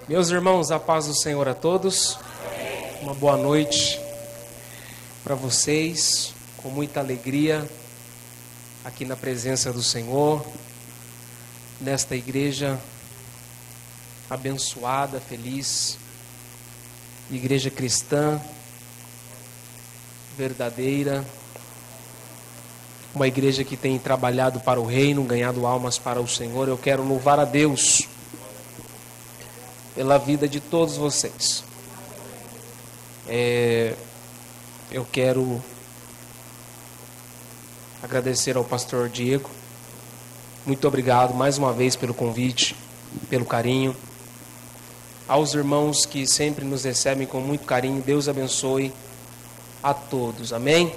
Meus irmãos, a paz do Senhor a todos. Uma boa noite para vocês, com muita alegria aqui na presença do Senhor, nesta igreja abençoada, feliz, igreja cristã, verdadeira, uma igreja que tem trabalhado para o reino, ganhado almas para o Senhor. Eu quero louvar a Deus pela vida de todos vocês. Eu quero agradecer ao pastor Diego. Muito obrigado mais uma vez pelo convite, pelo carinho. Aos irmãos que sempre nos recebem com muito carinho, Deus abençoe a todos. Amém?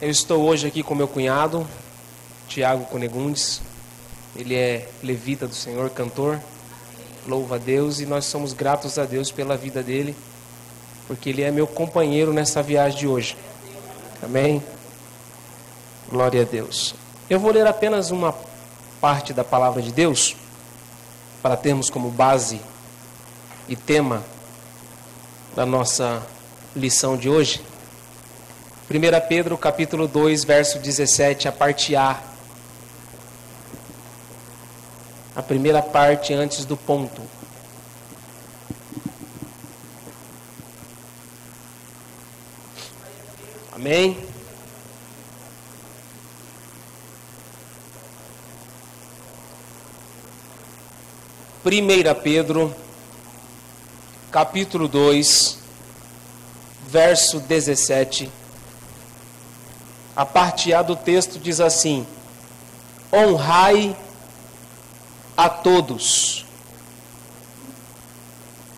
Eu estou hoje aqui com meu cunhado, Tiago Conegundes. Ele é levita do Senhor, cantor. Louva a Deus, e nós somos gratos a Deus pela vida dele, porque ele é meu companheiro nessa viagem de hoje. Amém? Glória a Deus. Eu vou ler apenas uma parte da palavra de Deus, para termos como base e tema da nossa lição de hoje. 1 Pedro capítulo 2, verso 17, a parte A. A primeira parte antes do ponto. Amém? Primeira Pedro, capítulo 2, verso 17. A parte A do texto diz assim: honrai a todos.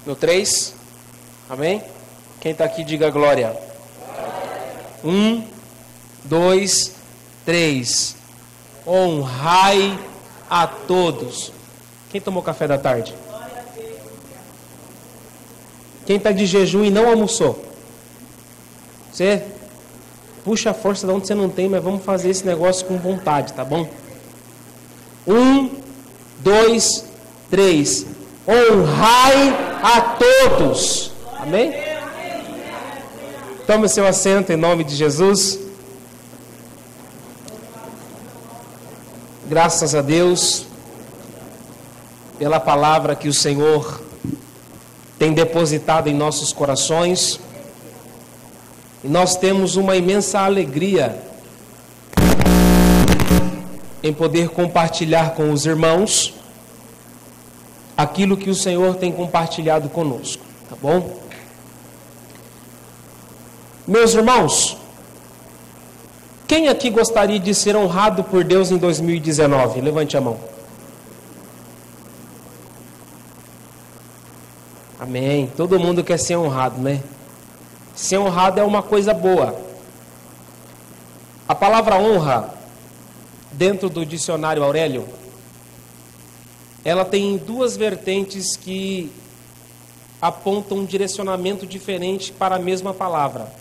No 3, amém? Quem está aqui, diga glória. 1, 2, 3. Honrai a todos. Quem tomou café da tarde? Quem está de jejum e não almoçou? Você puxa a força de onde você não tem, mas vamos fazer esse negócio com vontade, tá bom? 1, 2, 3. Honrai a todos. Amém? Tome seu assento em nome de Jesus. Graças a Deus pela palavra que o Senhor tem depositado em nossos corações. E nós temos uma imensa alegria em poder compartilhar com os irmãos aquilo que o Senhor tem compartilhado conosco, tá bom? Meus irmãos, quem aqui gostaria de ser honrado por Deus em 2019? Levante a mão. Amém. Todo mundo quer ser honrado, né? Ser honrado é uma coisa boa. A palavra honra, dentro do dicionário Aurélio, ela tem duas vertentes que apontam um direcionamento diferente para a mesma palavra.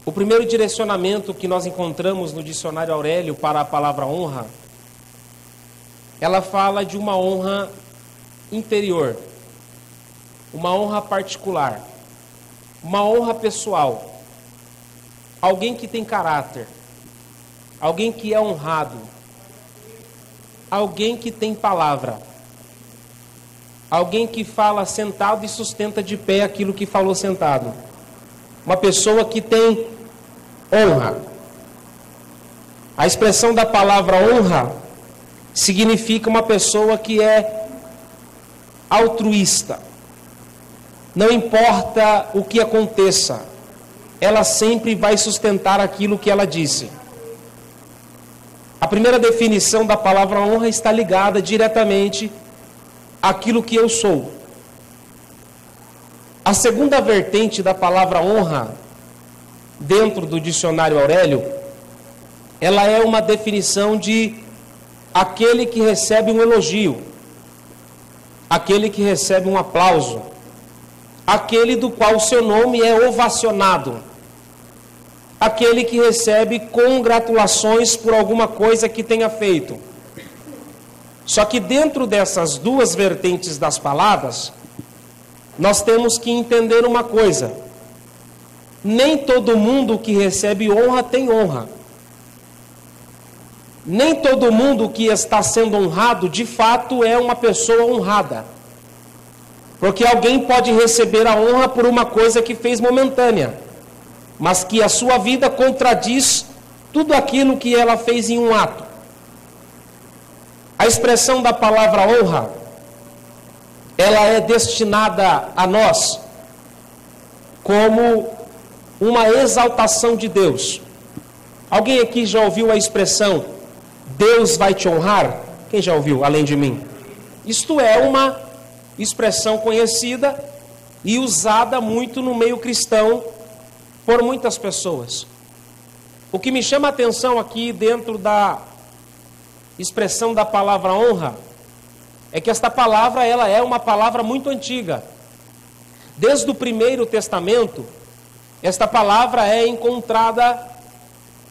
O primeiro direcionamento que nós encontramos no dicionário Aurélio para a palavra honra, ela fala de uma honra interior, uma honra particular, uma honra pessoal, alguém que tem caráter, alguém que é honrado, alguém que tem palavra, alguém que fala sentado e sustenta de pé aquilo que falou sentado, uma pessoa que tem honra. A expressão da palavra honra significa uma pessoa que é altruísta. Não importa o que aconteça, ela sempre vai sustentar aquilo que ela disse. A primeira definição da palavra honra está ligada diretamente àquilo que eu sou. A segunda vertente da palavra honra, dentro do dicionário Aurélio, ela é uma definição de aquele que recebe um elogio, aquele que recebe um aplauso, aquele do qual o seu nome é ovacionado, aquele que recebe congratulações por alguma coisa que tenha feito. Só que dentro dessas duas vertentes das palavras, nós temos que entender uma coisa: nem todo mundo que recebe honra tem honra. Nem todo mundo que está sendo honrado, de fato, é uma pessoa honrada. Porque alguém pode receber a honra por uma coisa que fez momentânea, mas que a sua vida contradiz tudo aquilo que ela fez em um ato. A expressão da palavra honra, ela é destinada a nós como uma exaltação de Deus. Alguém aqui já ouviu a expressão Deus vai te honrar? Quem já ouviu, além de mim? Isto é uma expressão conhecida e usada muito no meio cristão por muitas pessoas. O que me chama a atenção aqui dentro da expressão da palavra honra é que esta palavra, ela é uma palavra muito antiga. Desde o Primeiro Testamento, esta palavra é encontrada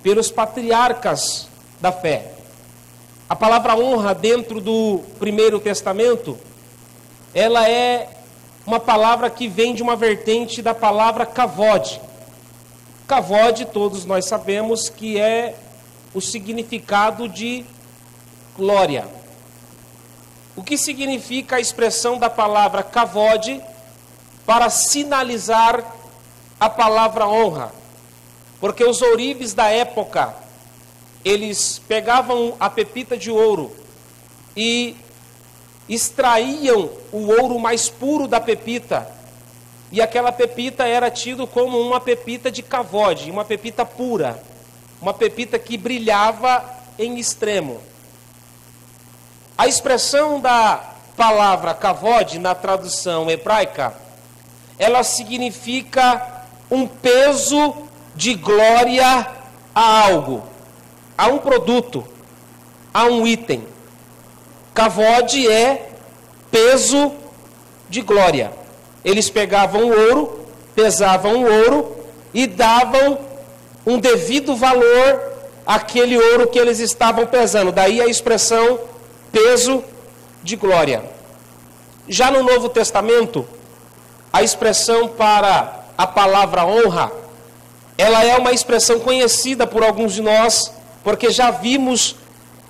pelos patriarcas da fé. A palavra honra dentro do Primeiro Testamento, ela é uma palavra que vem de uma vertente da palavra kavod. Kavod, todos nós sabemos que é o significado de glória. O que significa a expressão da palavra kavod para sinalizar a palavra honra? Porque os ourives da época, eles pegavam a pepita de ouro e extraíam o ouro mais puro da pepita, e aquela pepita era tido como uma pepita de kavod, uma pepita pura, uma pepita que brilhava em extremo. A expressão da palavra kavod na tradução hebraica, ela significa um peso de glória a algo, a um produto, a um item. Kavod é peso de glória. Eles pegavam o ouro, pesavam o ouro e davam um devido valor àquele ouro que eles estavam pesando. Daí a expressão peso de glória. Já no Novo Testamento, a expressão para a palavra honra, ela é uma expressão conhecida por alguns de nós, porque já vimos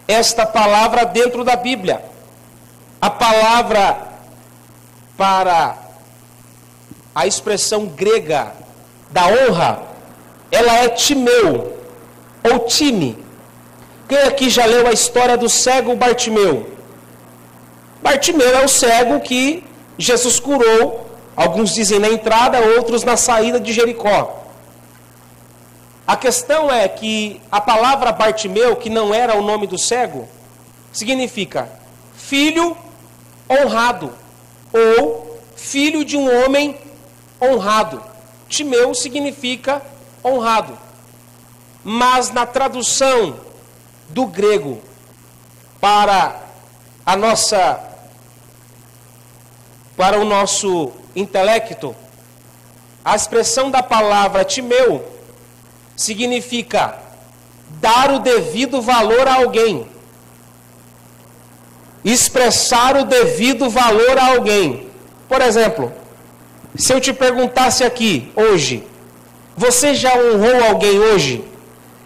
esta palavra dentro da Bíblia. A palavra para a expressão grega da honra, ela é timeu, ou time. Quem aqui já leu a história do cego Bartimeu? Bartimeu é o cego que Jesus curou, alguns dizem na entrada, outros na saída de Jericó. A questão é que a palavra Bartimeu, que não era o nome do cego, significa filho honrado, ou filho de um homem honrado. Timeu significa honrado. Mas na tradução do grego para o nosso intelecto, a expressão da palavra timeu significa dar o devido valor a alguém, expressar o devido valor a alguém. Por exemplo, se eu te perguntasse aqui hoje, você já honrou alguém hoje?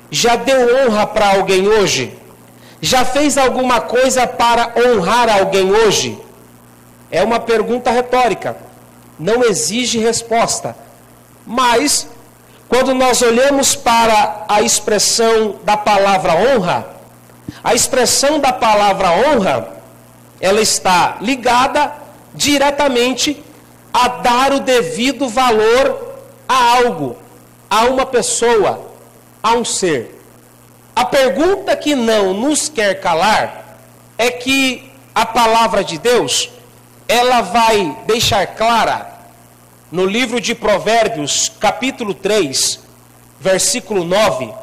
Já deu honra para alguém hoje? Já fez alguma coisa para honrar alguém hoje? É uma pergunta retórica, não exige resposta. Mas, quando nós olhamos para a expressão da palavra honra, a expressão da palavra honra, ela está ligada diretamente a dar o devido valor a algo, a uma pessoa, a um ser. A pergunta que não nos quer calar é que a palavra de Deus, ela vai deixar clara no livro de Provérbios, capítulo 3, versículo 9,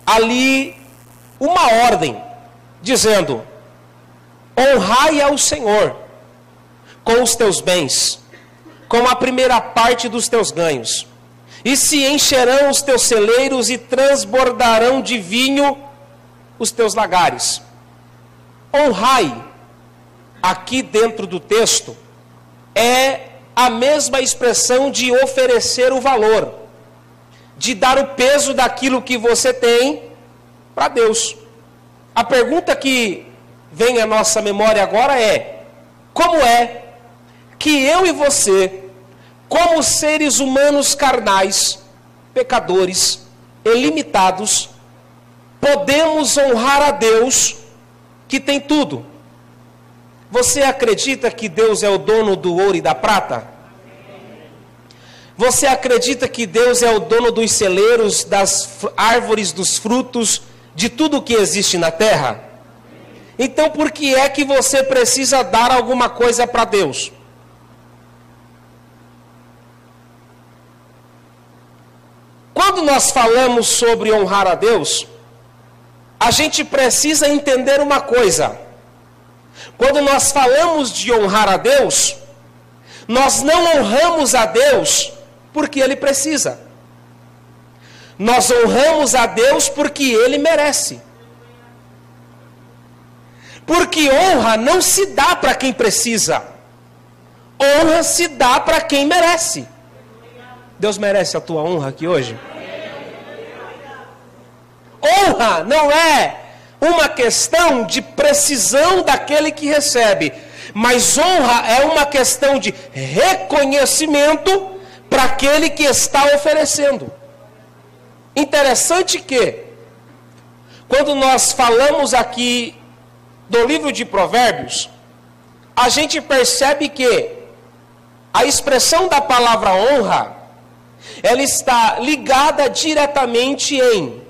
ali uma ordem, dizendo: honrai ao Senhor com os teus bens, com a primeira parte dos teus ganhos, e se encherão os teus celeiros e transbordarão de vinho os teus lagares. honrai, aqui dentro do texto, é a mesma expressão de oferecer o valor, de dar o peso daquilo que você tem para Deus. A pergunta que vem à nossa memória agora é: como é que eu e você, como seres humanos carnais, pecadores, ilimitados, podemos honrar a Deus que tem tudo? Você acredita que Deus é o dono do ouro e da prata? Você acredita que Deus é o dono dos celeiros, das árvores, dos frutos, de tudo que existe na terra? Então por que é que você precisa dar alguma coisa para Deus? Quando nós falamos sobre honrar a Deus, a gente precisa entender uma coisa. Quando nós falamos de honrar a Deus, nós não honramos a Deus porque Ele precisa. Nós honramos a Deus porque Ele merece. Porque honra não se dá para quem precisa. Honra se dá para quem merece. Deus merece a tua honra aqui hoje? Honra não é uma questão de precisão daquele que recebe, mas honra é uma questão de reconhecimento para aquele que está oferecendo. Interessante que, quando nós falamos aqui do livro de Provérbios, a gente percebe que a expressão da palavra honra, ela está ligada diretamente em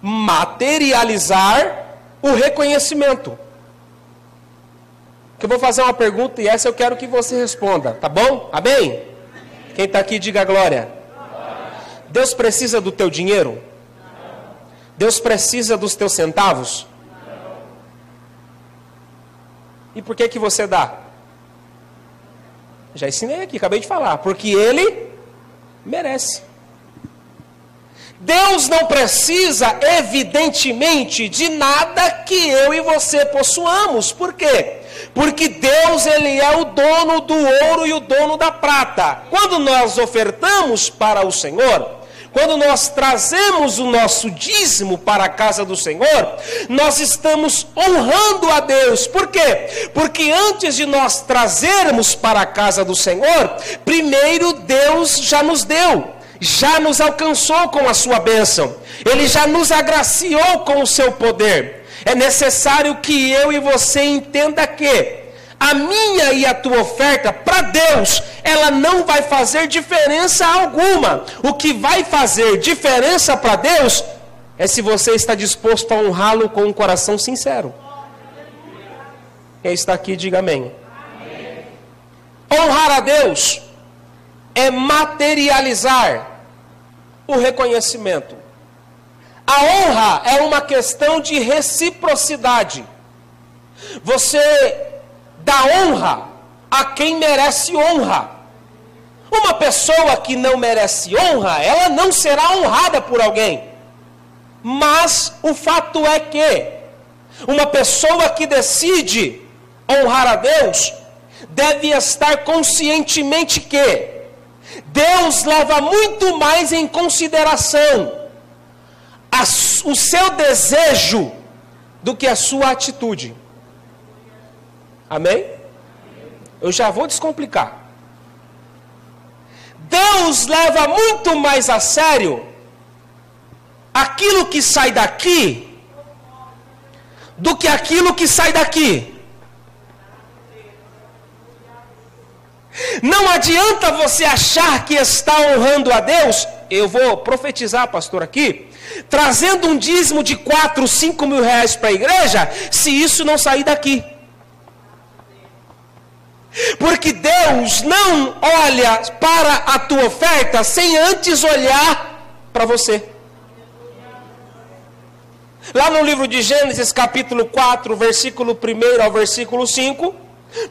materializar o reconhecimento. Eu vou fazer uma pergunta e essa eu quero que você responda, tá bom? Amém? Quem está aqui, diga glória. Deus precisa do teu dinheiro? Deus precisa dos teus centavos? E por que você dá? Já ensinei aqui, acabei de falar. Porque Ele merece. Deus não precisa, evidentemente, de nada que eu e você possuamos. Por quê? Porque Deus, Ele é o dono do ouro e o dono da prata. Quando nós ofertamos para o Senhor, quando nós trazemos o nosso dízimo para a casa do Senhor, nós estamos honrando a Deus. Por quê? Porque antes de nós trazermos para a casa do Senhor, primeiro Deus já nos deu, já nos alcançou com a sua bênção. Ele já nos agraciou com o seu poder. É necessário que eu e você entenda que a minha e a tua oferta para Deus, ela não vai fazer diferença alguma. O que vai fazer diferença para Deus é se você está disposto a honrá-lo com um coração sincero. Quem está aqui, diga amém. Honrar a Deus é materializar o reconhecimento. A honra é uma questão de reciprocidade. Você dá honra a quem merece honra. Uma pessoa que não merece honra, ela não será honrada por alguém. Mas o fato é que uma pessoa que decide honrar a Deus deve estar conscientemente que Deus leva muito mais em consideração o seu desejo do que a sua atitude. Amém? Eu já vou descomplicar. Deus leva muito mais a sério aquilo que sai daqui do que aquilo que sai daqui. Não adianta você achar que está honrando a Deus. Eu vou profetizar, pastor, aqui, trazendo um dízimo de 4, 5 mil reais para a igreja, se isso não sair daqui. Porque Deus não olha para a tua oferta sem antes olhar para você. Lá no livro de Gênesis, capítulo 4, versículo 1 ao versículo 5,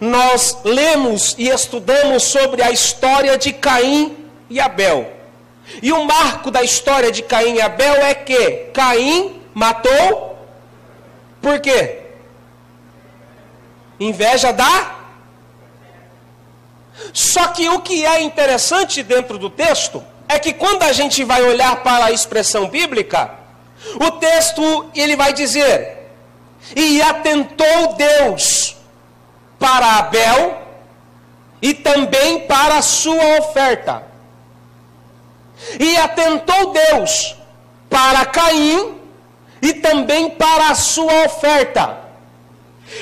nós lemos e estudamos sobre a história de Caim e Abel. E o marco da história de Caim e Abel é que Caim matou. Por quê? Inveja da... Só que o que é interessante dentro do texto é que quando a gente vai olhar para a expressão bíblica, o texto ele vai dizer: e atentou Deus para Abel e também para a sua oferta. E atentou Deus para Caim e também para a sua oferta.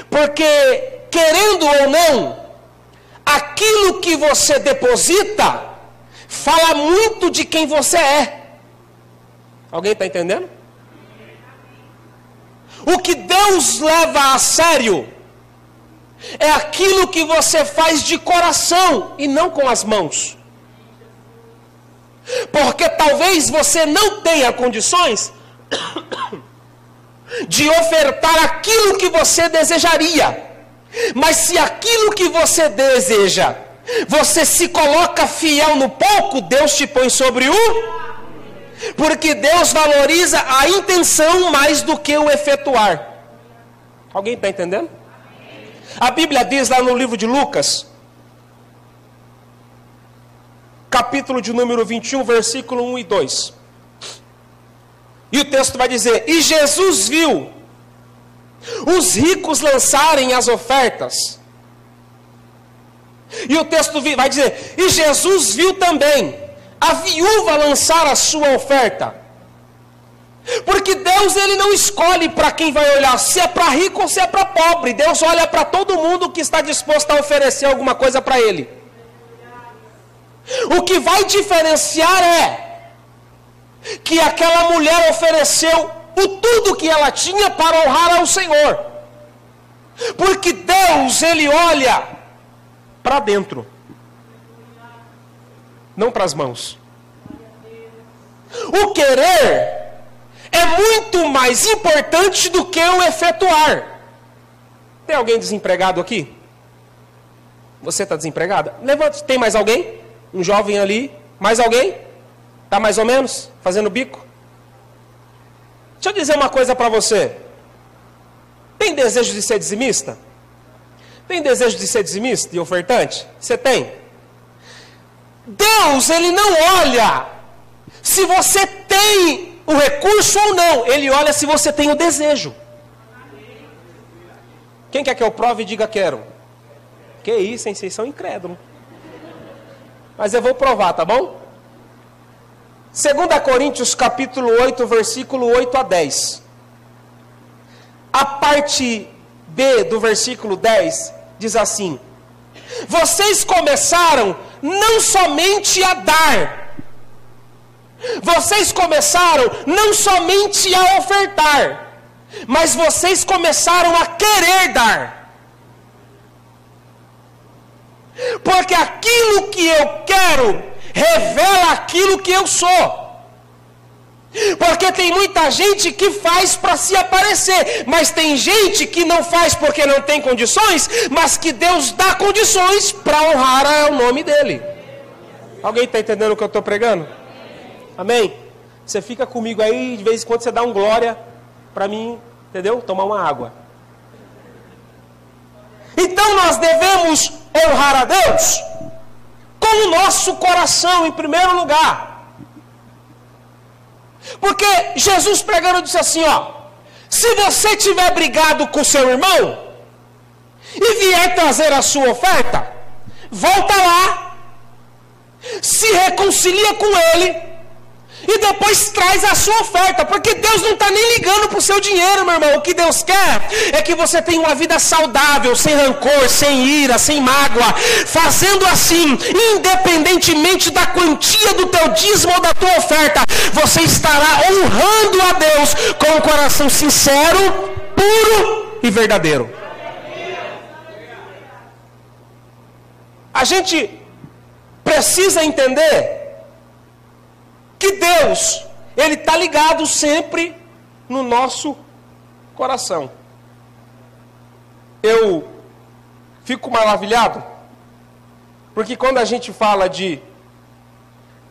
Porque, querendo ou não, aquilo que você deposita fala muito de quem você é. Alguém está entendendo? O que Deus leva a sério é aquilo que você faz de coração e não com as mãos. Porque talvez você não tenha condições de ofertar aquilo que você desejaria. Mas se aquilo que você deseja, você se coloca fiel no pouco, Deus te põe sobre o... Porque Deus valoriza a intenção mais do que o efetuar. Alguém está entendendo? A Bíblia diz lá no livro de Lucas, capítulo de número 21, versículo 1 e 2. E o texto vai dizer: e Jesus viu os ricos lançarem as ofertas. E o texto vai dizer: e Jesus viu também a viúva lançar a sua oferta. Porque Deus ele não escolhe para quem vai olhar, se é para rico ou se é para pobre. Deus olha para todo mundo que está disposto a oferecer alguma coisa para Ele. O que vai diferenciar é que aquela mulher ofereceu o tudo que ela tinha para honrar ao Senhor. Porque Deus ele olha para dentro, não para as mãos. O querer é muito mais importante do que o efetuar. Tem alguém desempregado aqui? Você está desempregada? Levante. Tem mais alguém? Um jovem ali? Mais alguém? Está mais ou menos? Fazendo bico? Deixa eu dizer uma coisa para você. Tem desejo de ser dizimista? Tem desejo de ser dizimista e ofertante? Você tem? Deus, ele não olha se você tem o recurso ou não. Ele olha se você tem o desejo. Quem quer que eu prove, diga quero. Que isso, hein? Vocês são incrédulos. Mas eu vou provar, tá bom? 2 Coríntios capítulo 8, versículo 8 a 10. A parte B do versículo 10 diz assim: vocês começaram não somente a dar, vocês começaram não somente a ofertar, mas vocês começaram a querer dar. Porque aquilo que eu quero revela aquilo que eu sou. Porque tem muita gente que faz para se aparecer, mas tem gente que não faz porque não tem condições, mas que Deus dá condições para honrar o nome dele. Alguém está entendendo o que eu estou pregando? Amém? Você fica comigo aí, de vez em quando você dá um glória para mim, entendeu? Tomar uma água. Então nós devemos honrar a Deus com o nosso coração em primeiro lugar. Porque Jesus pregando disse assim, ó: se você tiver brigado com seu irmão e vier trazer a sua oferta, volta lá, se reconcilia com ele e depois traz a sua oferta. Porque Deus não está nem ligando para o seu dinheiro, meu irmão. O que Deus quer é que você tenha uma vida saudável, sem rancor, sem ira, sem mágoa. Fazendo assim, independentemente da quantia do teu dízimo ou da tua oferta, você estará honrando a Deus com um coração sincero, puro e verdadeiro. A gente precisa entender que Deus, Ele está ligado sempre no nosso coração. Eu fico maravilhado, porque quando a gente fala de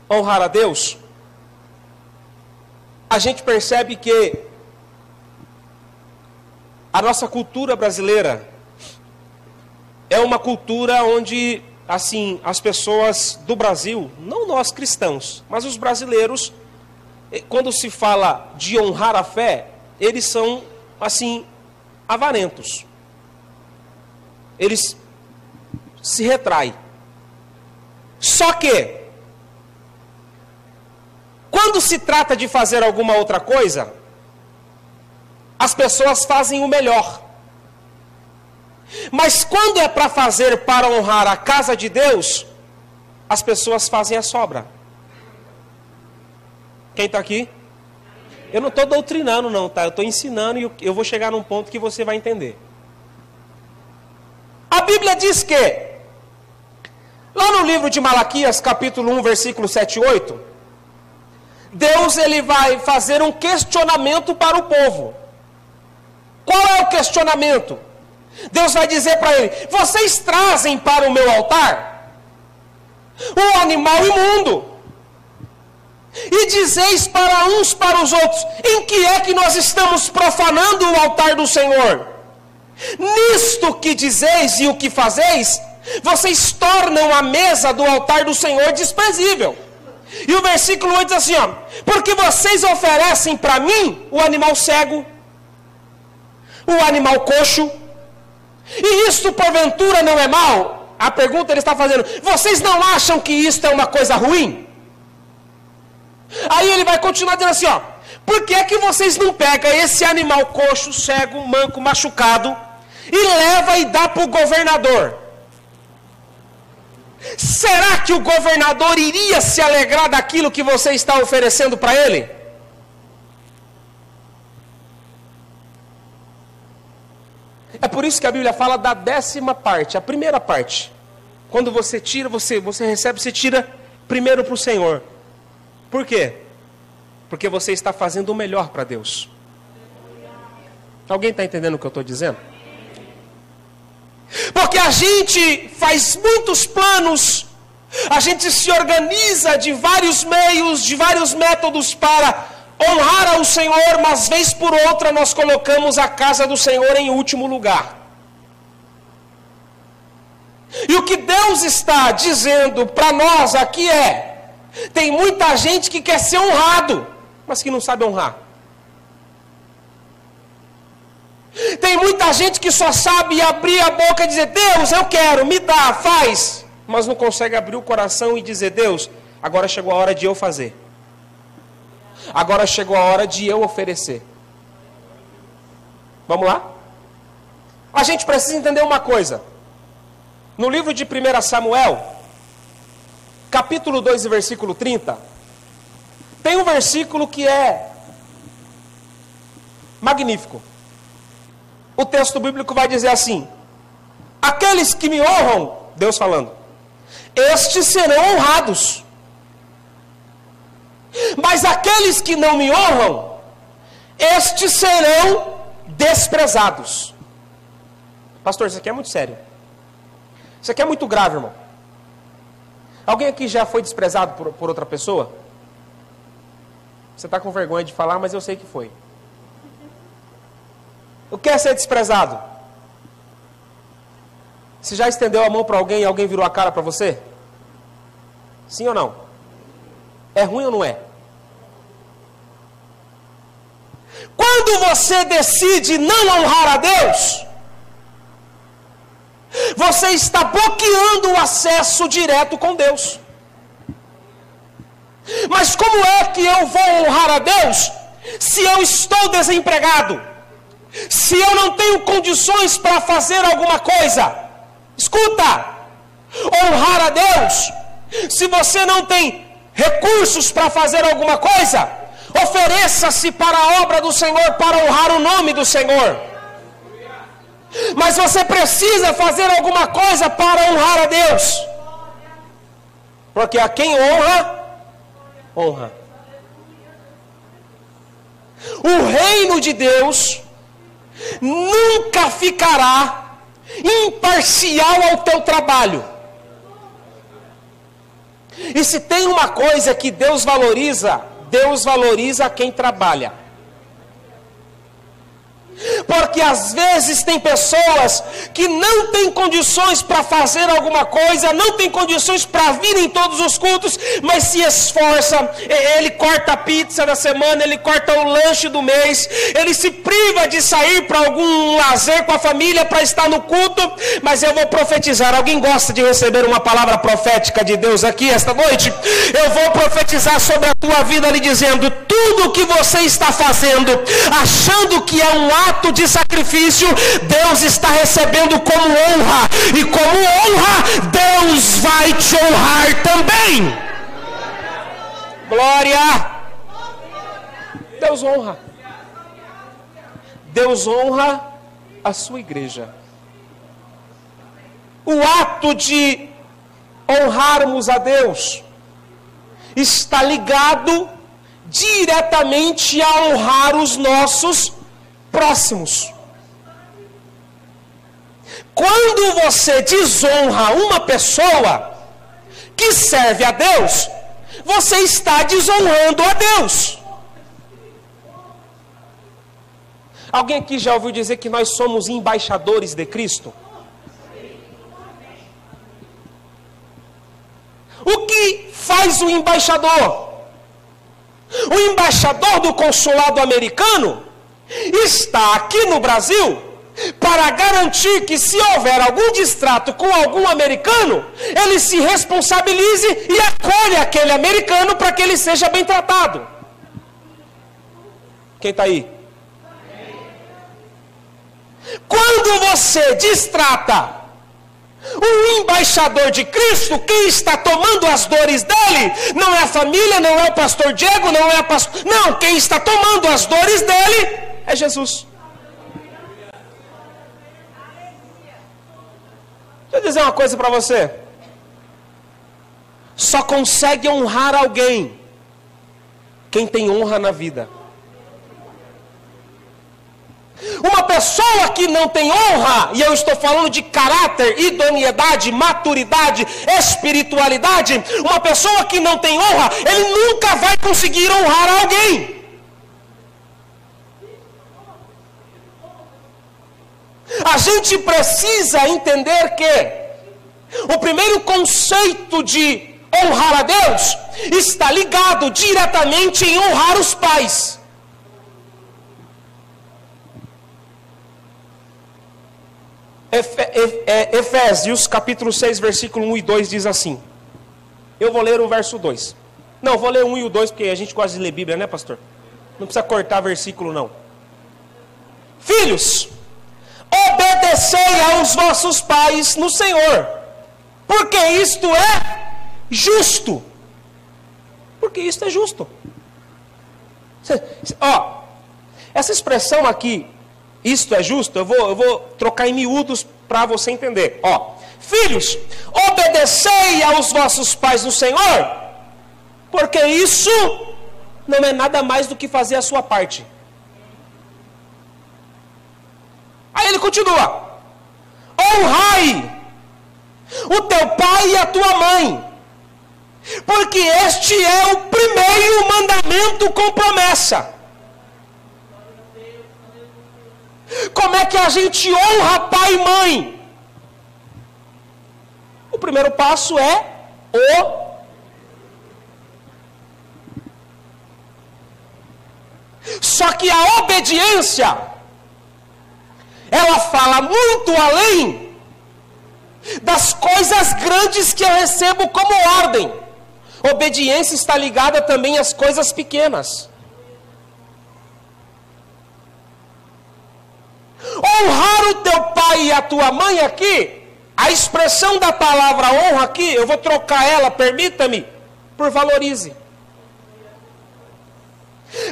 honrar a Deus, a gente percebe que a nossa cultura brasileira, é uma cultura onde, assim, as pessoas do Brasil, não nós cristãos, mas os brasileiros, quando se fala de honrar a fé, eles são, assim, avarentos. Eles se retraem. Só que, quando se trata de fazer alguma outra coisa, as pessoas fazem o melhor. Mas quando é para fazer para honrar a casa de Deus, as pessoas fazem a sobra. Quem está aqui? Eu não estou doutrinando não, tá? Eu estou ensinando e eu vou chegar num ponto que você vai entender. A Bíblia diz que, lá no livro de Malaquias, capítulo 1, versículo 7 e 8, Deus ele vai fazer um questionamento para o povo. Qual é o questionamento? Deus vai dizer para ele: vocês trazem para o meu altar um animal imundo, e dizeis para uns para os outros: em que é que nós estamos profanando o altar do Senhor? Nisto que dizeis e o que fazeis, vocês tornam a mesa do altar do Senhor desprezível. E o versículo 8 diz assim, ó: porque vocês oferecem para mim o animal cego, o animal coxo, e isto porventura não é mal? A pergunta ele está fazendo: vocês não acham que isto é uma coisa ruim? Aí ele vai continuar dizendo assim, ó: por que é que vocês não pegam esse animal coxo, cego, manco, machucado e leva e dá para o governador? Será que o governador iria se alegrar daquilo que você está oferecendo para ele? É por isso que a Bíblia fala da 10ª parte, a primeira parte. Quando você tira, você recebe, você tira primeiro para o Senhor. Por quê? Porque você está fazendo o melhor para Deus. Alguém está entendendo o que eu estou dizendo? Porque a gente faz muitos planos, a gente se organiza de vários meios, de vários métodos para honrar ao Senhor, mas vez por outra nós colocamos a casa do Senhor em último lugar. E o que Deus está dizendo para nós aqui é: tem muita gente que quer ser honrado, mas que não sabe honrar. Tem muita gente que só sabe abrir a boca e dizer: Deus, eu quero, me dá, faz. Mas não consegue abrir o coração e dizer: Deus, agora chegou a hora de eu fazer. Agora chegou a hora de eu oferecer. Vamos lá? A gente precisa entender uma coisa. No livro de 1 Samuel, capítulo 2, versículo 30, tem um versículo que é magnífico. O texto bíblico vai dizer assim: aqueles que me honram, Deus falando, estes serão honrados. Mas aqueles que não me honram, estes serão desprezados. Pastor, isso aqui é muito sério. Isso aqui é muito grave, irmão. Alguém aqui já foi desprezado por outra pessoa? Você está com vergonha de falar, mas eu sei que foi. O que é ser desprezado? Você já estendeu a mão para alguém e alguém virou a cara para você? Sim ou não? É ruim ou não é? Quando você decide não honrar a Deus, você está bloqueando o acesso direto com Deus. Mas como é que eu vou honrar a Deus se eu estou desempregado? Se eu não tenho condições para fazer alguma coisa? Escuta, honrar a Deus, se você não tem recursos para fazer alguma coisa, ofereça-se para a obra do Senhor, para honrar o nome do Senhor. Mas você precisa fazer alguma coisa para honrar a Deus, porque a quem honra, honra. O reino de Deus nunca ficará imparcial ao teu trabalho. E se tem uma coisa que Deus valoriza quem trabalha. Porque às vezes tem pessoas que não têm condições para fazer alguma coisa, não têm condições para vir em todos os cultos, mas se esforça, ele corta a pizza da semana, ele corta o lanche do mês, ele se priva de sair para algum lazer com a família para estar no culto. Mas eu vou profetizar. Alguém gosta de receber uma palavra profética de Deus aqui esta noite? Eu vou profetizar sobre a tua vida lhe dizendo: tudo que você está fazendo, achando que é um ato de sacrifício, Deus está recebendo como honra, e como honra, Deus vai te honrar também. Glória! Deus honra. Deus honra a sua igreja. O ato de honrarmos a Deus está ligado diretamente a honrar os nossos próximos. Quando você desonra uma pessoa que serve a Deus, você está desonrando a Deus. Alguém aqui já ouviu dizer que nós somos embaixadores de Cristo? O que faz o embaixador? O embaixador do consulado americano está aqui no Brasil para garantir que, se houver algum distrato com algum americano, ele se responsabilize e acolhe aquele americano para que ele seja bem tratado. Quem está aí? Quando você distrata um embaixador de Cristo, quem está tomando as dores dele não é a família, não é o pastor Diego, não é a pastor... Não, quem está tomando as dores dele é Jesus. Deixa eu dizer uma coisa para você. Só consegue honrar alguém quem tem honra na vida. Uma pessoa que não tem honra, e eu estou falando de caráter, idoneidade, maturidade, espiritualidade, uma pessoa que não tem honra, ele nunca vai conseguir honrar alguém. A gente precisa entender que o primeiro conceito de honrar a Deus está ligado diretamente em honrar os pais. Efésios capítulo 6, versículo 1 e 2 diz assim. Eu vou ler o verso 2. Não, vou ler o 1 e o 2 porque a gente gosta de ler Bíblia, né, pastor? Não precisa cortar versículo, não. Filhos, obedecei aos vossos pais no Senhor, porque isto é justo. Porque isto é justo. Ó, essa expressão aqui, isto é justo, eu vou trocar em miúdos para você entender. Ó, filhos, obedecei aos vossos pais no Senhor, porque isso não é nada mais do que fazer a sua parte. Aí ele continua: honrai o teu pai e a tua mãe, porque este é o primeiro mandamento com promessa. Como é que a gente honra pai e mãe? O primeiro passo é Só que a obediência, ela fala muito além das coisas grandes que eu recebo como ordem. Obediência está ligada também às coisas pequenas. Honrar o teu pai e a tua mãe aqui, a expressão da palavra honra aqui, eu vou trocar ela, permita-me, por valorize.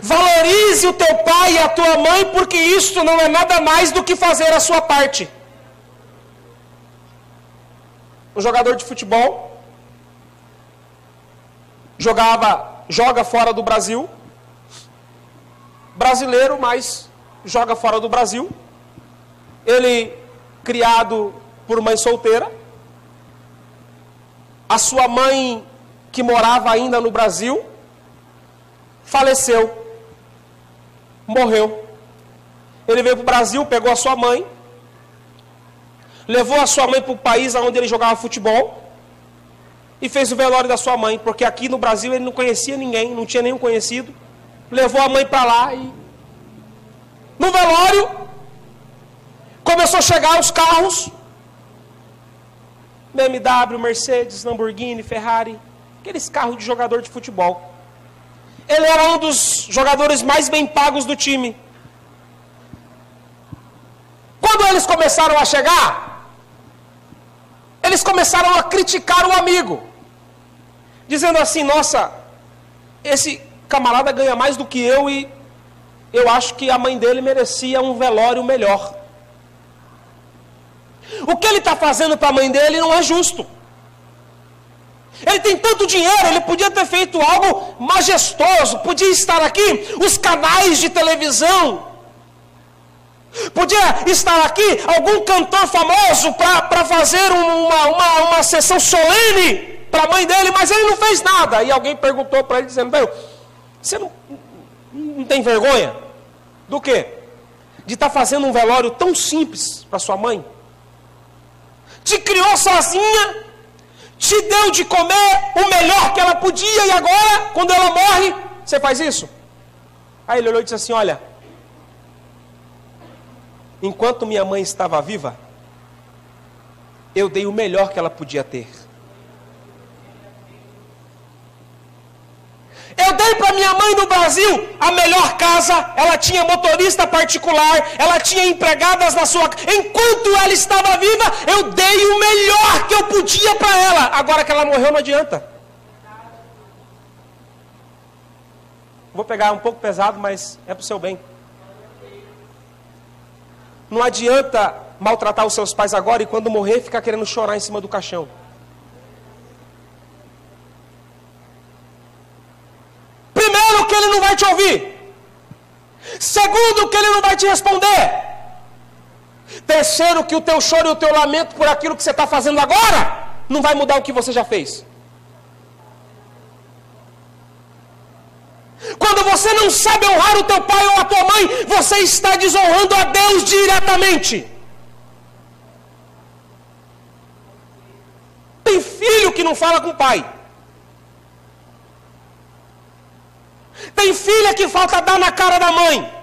Valorize o teu pai e a tua mãe, porque isto não é nada mais do que fazer a sua parte. Um jogador de futebol joga fora do Brasil, brasileiro, mas joga fora do Brasil. Ele, criado por mãe solteira, a sua mãe, que morava ainda no Brasil, faleceu, morreu. Ele veio para o Brasil, pegou a sua mãe, levou a sua mãe para o país onde ele jogava futebol e fez o velório da sua mãe, porque aqui no Brasil ele não conhecia ninguém, não tinha nenhum conhecido. Levou a mãe para lá e no velório começou a chegar os carros, BMW, Mercedes, Lamborghini, Ferrari, aqueles carros de jogador de futebol. Ele era um dos jogadores mais bem pagos do time. Quando eles começaram a chegar, eles começaram a criticar o amigo, dizendo assim: nossa, esse camarada ganha mais do que eu e eu acho que a mãe dele merecia um velório melhor. O que ele está fazendo para a mãe dele não é justo. Ele tem tanto dinheiro, ele podia ter feito algo majestoso, podia estar aqui, os canais de televisão, podia estar aqui algum cantor famoso para fazer uma sessão solene para a mãe dele, mas ele não fez nada. E alguém perguntou para ele, dizendo: você não tem vergonha? Do quê? De estar fazendo um velório tão simples para sua mãe? Te criou sozinha, te deu de comer o melhor que ela podia, e agora, quando ela morre, você faz isso? Aí ele olhou e disse assim: olha, enquanto minha mãe estava viva, eu dei o melhor que ela podia ter. Eu dei para minha mãe no Brasil a melhor casa, ela tinha motorista particular, ela tinha empregadas na sua casa. Enquanto ela estava viva, eu dei o melhor que eu podia para ela. Agora que ela morreu, não adianta. Vou pegar um pouco pesado, mas é para o seu bem. Não adianta maltratar os seus pais agora e quando morrer ficar querendo chorar em cima do caixão. Primeiro, que ele não vai te ouvir. Segundo, que ele não vai te responder. Terceiro, que o teu choro e o teu lamento por aquilo que você está fazendo agora não vai mudar o que você já fez. Quando você não sabe honrar o teu pai ou a tua mãe, você está desonrando a Deus diretamente. Tem filho que não fala com o pai. Tem filha que falta dar na cara da mãe.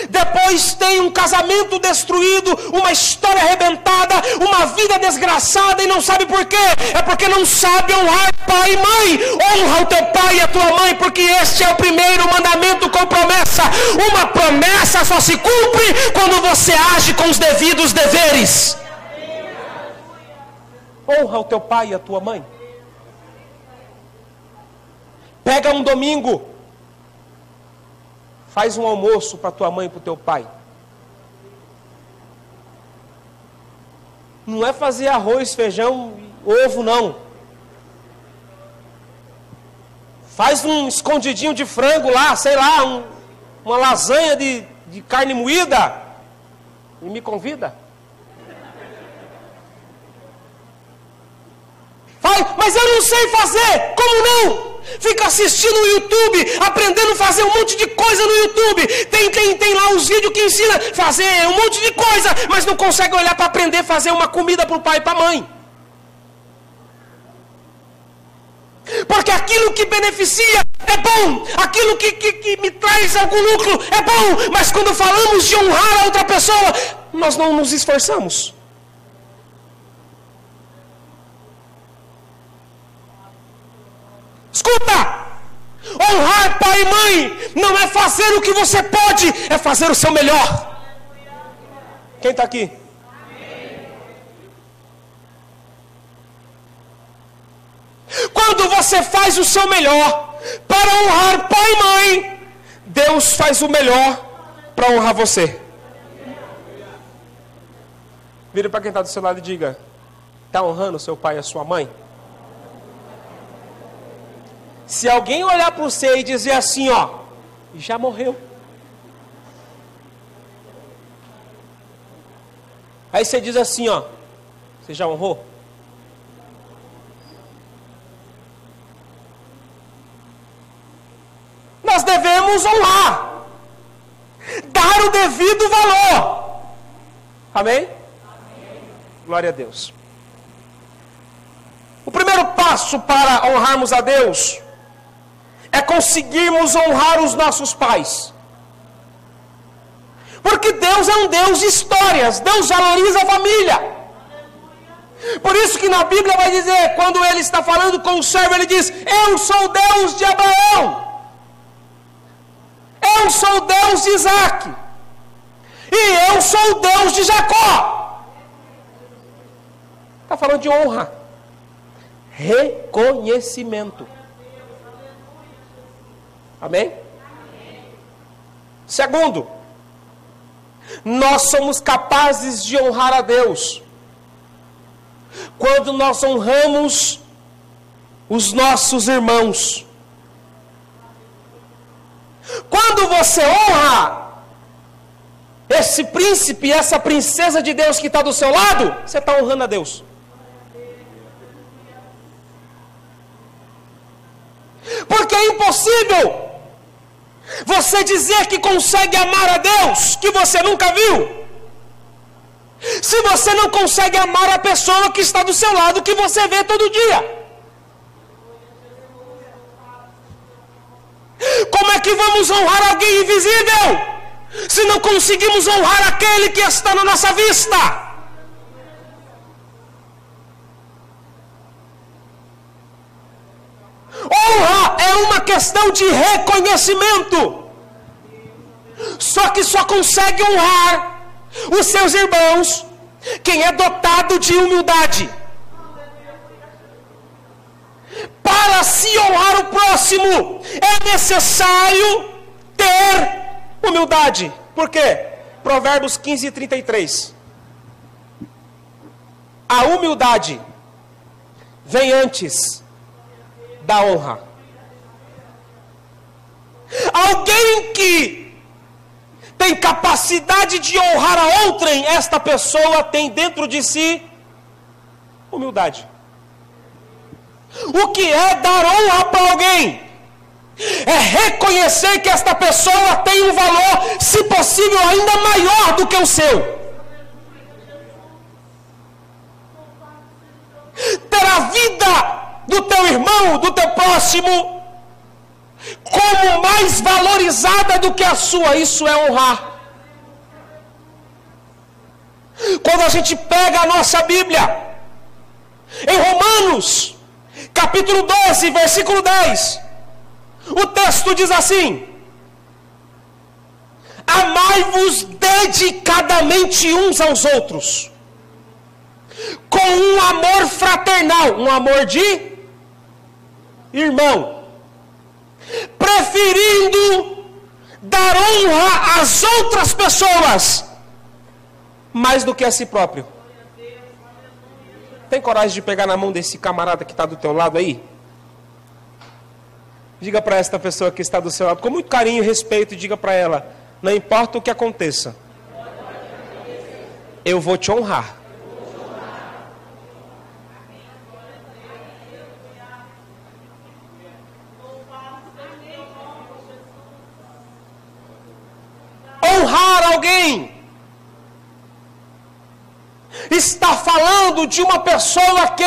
Depois tem um casamento destruído, uma história arrebentada, uma vida desgraçada e não sabe por quê. É porque não sabe honrar pai e mãe. Honra o teu pai e a tua mãe, porque este é o primeiro mandamento com promessa. Uma promessa só se cumpre quando você age com os devidos deveres. Honra o teu pai e a tua mãe. Pega um domingo, faz um almoço para tua mãe e para o teu pai. Não é fazer arroz, feijão, ovo, não. Faz um escondidinho de frango lá, sei lá, uma lasanha de carne moída e me convida. Mas eu não sei fazer. Como não? Fica assistindo no YouTube, aprendendo a fazer um monte de coisa no YouTube. Tem lá os vídeos que ensina a fazer um monte de coisa, mas não consegue olhar para aprender a fazer uma comida para o pai e para a mãe. Porque aquilo que beneficia é bom, aquilo que me traz algum lucro é bom, mas quando falamos de honrar a outra pessoa, nós não nos esforçamos. Escuta! Honrar pai e mãe não é fazer o que você pode, é fazer o seu melhor. Quem está aqui? Quando você faz o seu melhor para honrar pai e mãe, Deus faz o melhor para honrar você. Vira para quem está do seu lado e diga: está honrando seu pai e a sua mãe? Se alguém olhar para você e dizer assim, ó, já morreu. Aí você diz assim, ó, você já honrou? Nós devemos honrar. dar o devido valor. Amém? Amém? Glória a Deus. O primeiro passo para honrarmos a Deus é conseguirmos honrar os nossos pais. Porque Deus é um Deus de histórias. Deus valoriza a família. Por isso que na Bíblia vai dizer, quando ele está falando com o servo, ele diz: eu sou o Deus de Abraão, eu sou o Deus de Isaac, e eu sou o Deus de Jacó. Está falando de honra, reconhecimento. Amém? Segundo, nós somos capazes de honrar a Deus quando nós honramos os nossos irmãos. Quando você honra esse príncipe, essa princesa de Deus que está do seu lado, você está honrando a Deus. Porque é impossível você dizer que consegue amar a Deus que você nunca viu, se você não consegue amar a pessoa que está do seu lado, que você vê todo dia. Como é que vamos honrar alguém invisível, se não conseguimos honrar aquele que está na nossa vista? Honra é uma questão de reconhecimento. Só que só consegue honrar os seus irmãos quem é dotado de humildade. Para se honrar o próximo, é necessário ter humildade. Por quê? Provérbios 15:33. A humildade vem antes da honra. Alguém que tem capacidade de honrar a outrem, esta pessoa tem dentro de si humildade. O que é dar honra para alguém? É reconhecer que esta pessoa tem um valor, se possível, ainda maior do que o seu. Ter a vida do teu irmão, do teu próximo, como mais valorizada do que a sua, isso é honrar. Quando a gente pega a nossa Bíblia, em Romanos, capítulo 12, versículo 10, o texto diz assim: amai-vos dedicadamente uns aos outros, com um amor fraternal, um amor de irmão, preferindo dar honra às outras pessoas mais do que a si próprio. Tem coragem de pegar na mão desse camarada que está do teu lado aí? Diga para esta pessoa que está do seu lado, com muito carinho e respeito, diga para ela: não importa o que aconteça, eu vou te honrar. Honrar alguém está falando de uma pessoa que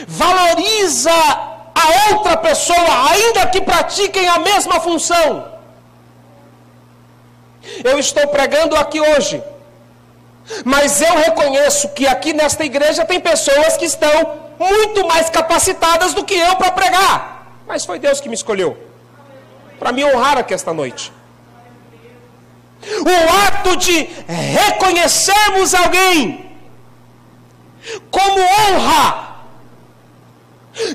valoriza a outra pessoa, ainda que pratiquem a mesma função. Eu estou pregando aqui hoje, mas eu reconheço que aqui nesta igreja tem pessoas que estão muito mais capacitadas do que eu para pregar, mas foi Deus que me escolheu para me honrar aqui esta noite. O ato de reconhecermos alguém como honra,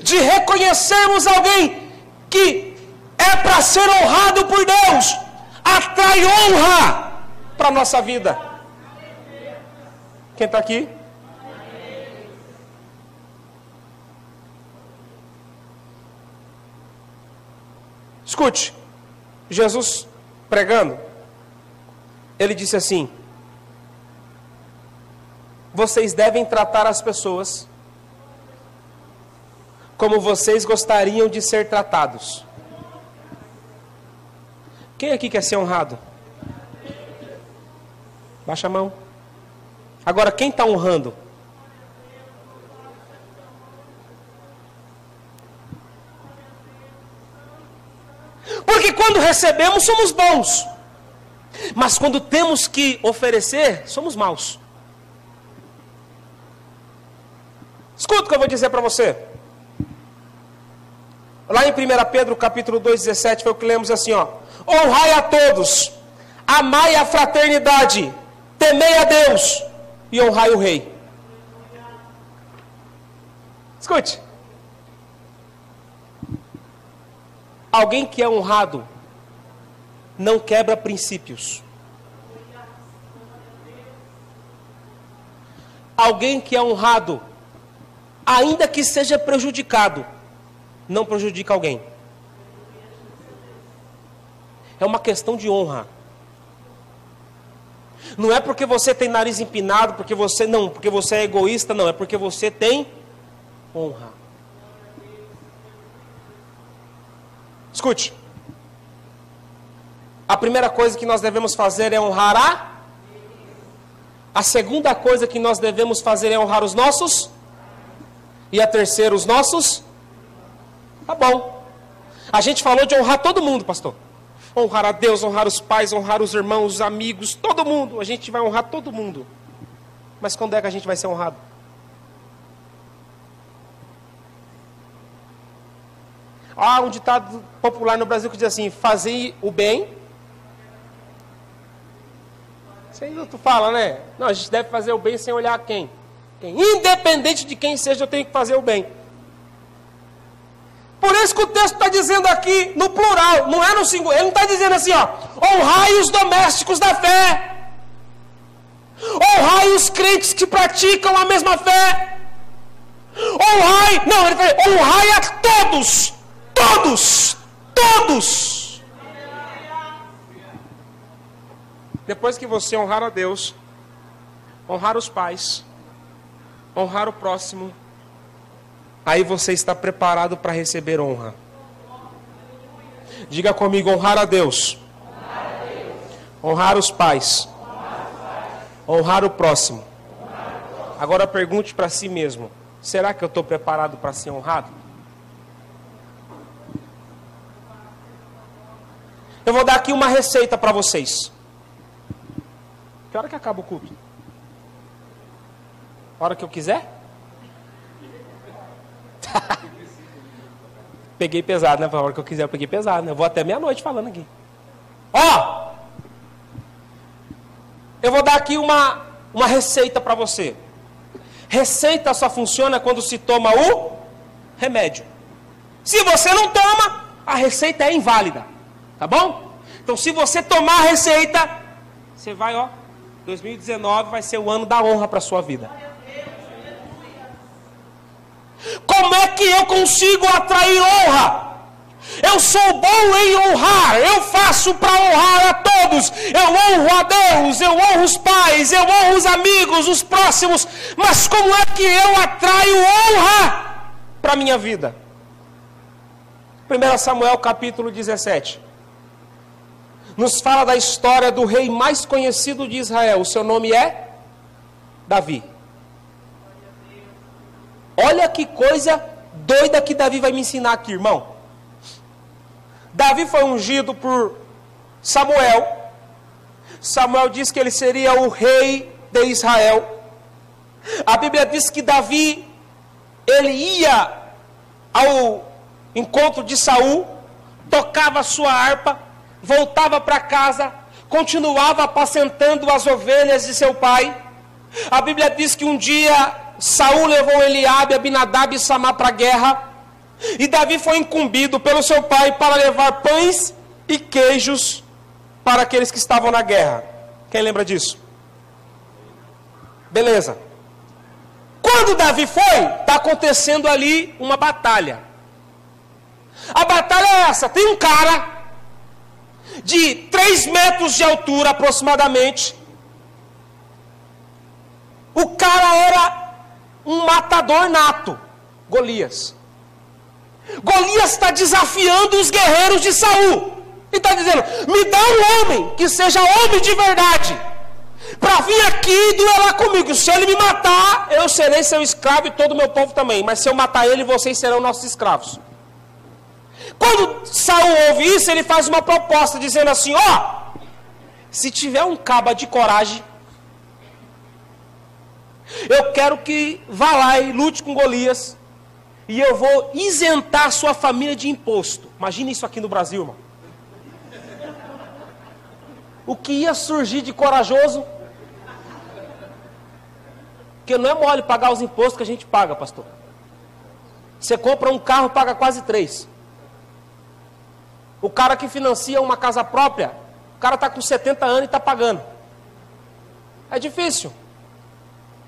de reconhecermos alguém que é para ser honrado por Deus, atrai honra para a nossa vida. Quem está aqui? Escute, Jesus pregando, ele disse assim: vocês devem tratar as pessoas como vocês gostariam de ser tratados. Quem aqui quer ser honrado? Baixa a mão. Agora, quem está honrando? Porque quando recebemos, somos bons. Mas quando temos que oferecer, somos maus. Escuta o que eu vou dizer para você. Lá em 1 Pedro capítulo 2, 17, foi o que lemos assim, ó. Honrai a todos, amai a fraternidade, temei a Deus e honrai o rei. Escute. Alguém que é honrado não quebra princípios. Alguém que é honrado, ainda que seja prejudicado, não prejudica alguém. É uma questão de honra. Não é porque você tem nariz empinado, porque você é egoísta, não. É porque você tem honra. Escute. A primeira coisa que nós devemos fazer é honrar a segunda coisa que nós devemos fazer é honrar os nossos. E a terceira, os nossos. Tá bom. A gente falou de honrar todo mundo, pastor. Honrar a Deus, honrar os pais, honrar os irmãos, os amigos, todo mundo. A gente vai honrar todo mundo. Mas quando é que a gente vai ser honrado? Há um ditado popular no Brasil que diz assim: fazer o bem. Você ainda tu fala, né? Não, a gente deve fazer o bem sem olhar quem. Independente de quem seja, eu tenho que fazer o bem. Por isso que o texto está dizendo aqui no plural, não é no singular. Ele não está dizendo assim, ó, honrai os domésticos da fé. Honrai os crentes que praticam a mesma fé. Honrai, não, ele fala, honrai a todos. Todos. Todos. Depois que você honrar a Deus, honrar os pais, honrar o próximo, aí você está preparado para receber honra. Diga comigo, honrar a Deus. Honrar os pais. Honrar o próximo. Agora pergunte para si mesmo, será que eu estou preparado para ser honrado? Eu vou dar aqui uma receita para vocês. Que hora que acaba o culto? A hora que eu quiser? Peguei pesado, né? A hora que eu quiser eu peguei pesado, né? Eu vou até meia-noite falando aqui. Ó! Eu vou dar aqui uma receita para você. Receita só funciona quando se toma o remédio. Se você não toma, a receita é inválida. Tá bom? Então se você tomar a receita, você vai, ó, 2019 vai ser o ano da honra para a sua vida. Como é que eu consigo atrair honra? Eu sou bom em honrar, eu faço para honrar a todos. Eu honro a Deus, eu honro os pais, eu honro os amigos, os próximos. Mas como é que eu atraio honra para a minha vida? 1 Samuel capítulo 17. Nos fala da história do rei mais conhecido de Israel. O seu nome é Davi. Olha que coisa doida que Davi vai me ensinar aqui, irmão. Davi foi ungido por Samuel. Samuel diz que ele seria o rei de Israel. A Bíblia diz que Davi, ele ia ao encontro de Saul, tocava a sua harpa, voltava para casa, continuava apacentando as ovelhas de seu pai. A Bíblia diz que um dia Saul levou Eliabe, Abinadab e Samar para a guerra. E Davi foi incumbido pelo seu pai para levar pães e queijos para aqueles que estavam na guerra. Quem lembra disso? Beleza. Quando Davi foi, está acontecendo ali uma batalha. A batalha é essa. Tem um cara de 3 metros de altura aproximadamente. O cara era um matador nato, Golias. Golias está desafiando os guerreiros de Saul. Ele está dizendo, me dá um homem que seja homem de verdade, para vir aqui e duelar comigo. Se ele me matar, eu serei seu escravo e todo o meu povo também. Mas se eu matar ele, vocês serão nossos escravos. Quando Saul ouve isso, ele faz uma proposta, dizendo assim, se tiver um caba de coragem, eu quero que vá lá e lute com Golias, e eu vou isentar sua família de imposto. Imagina isso aqui no Brasil, irmão. O que ia surgir de corajoso? Porque não é mole pagar os impostos que a gente paga, pastor. Você compra um carro, paga quase 3. O cara que financia uma casa própria, o cara está com 70 anos e está pagando. É difícil.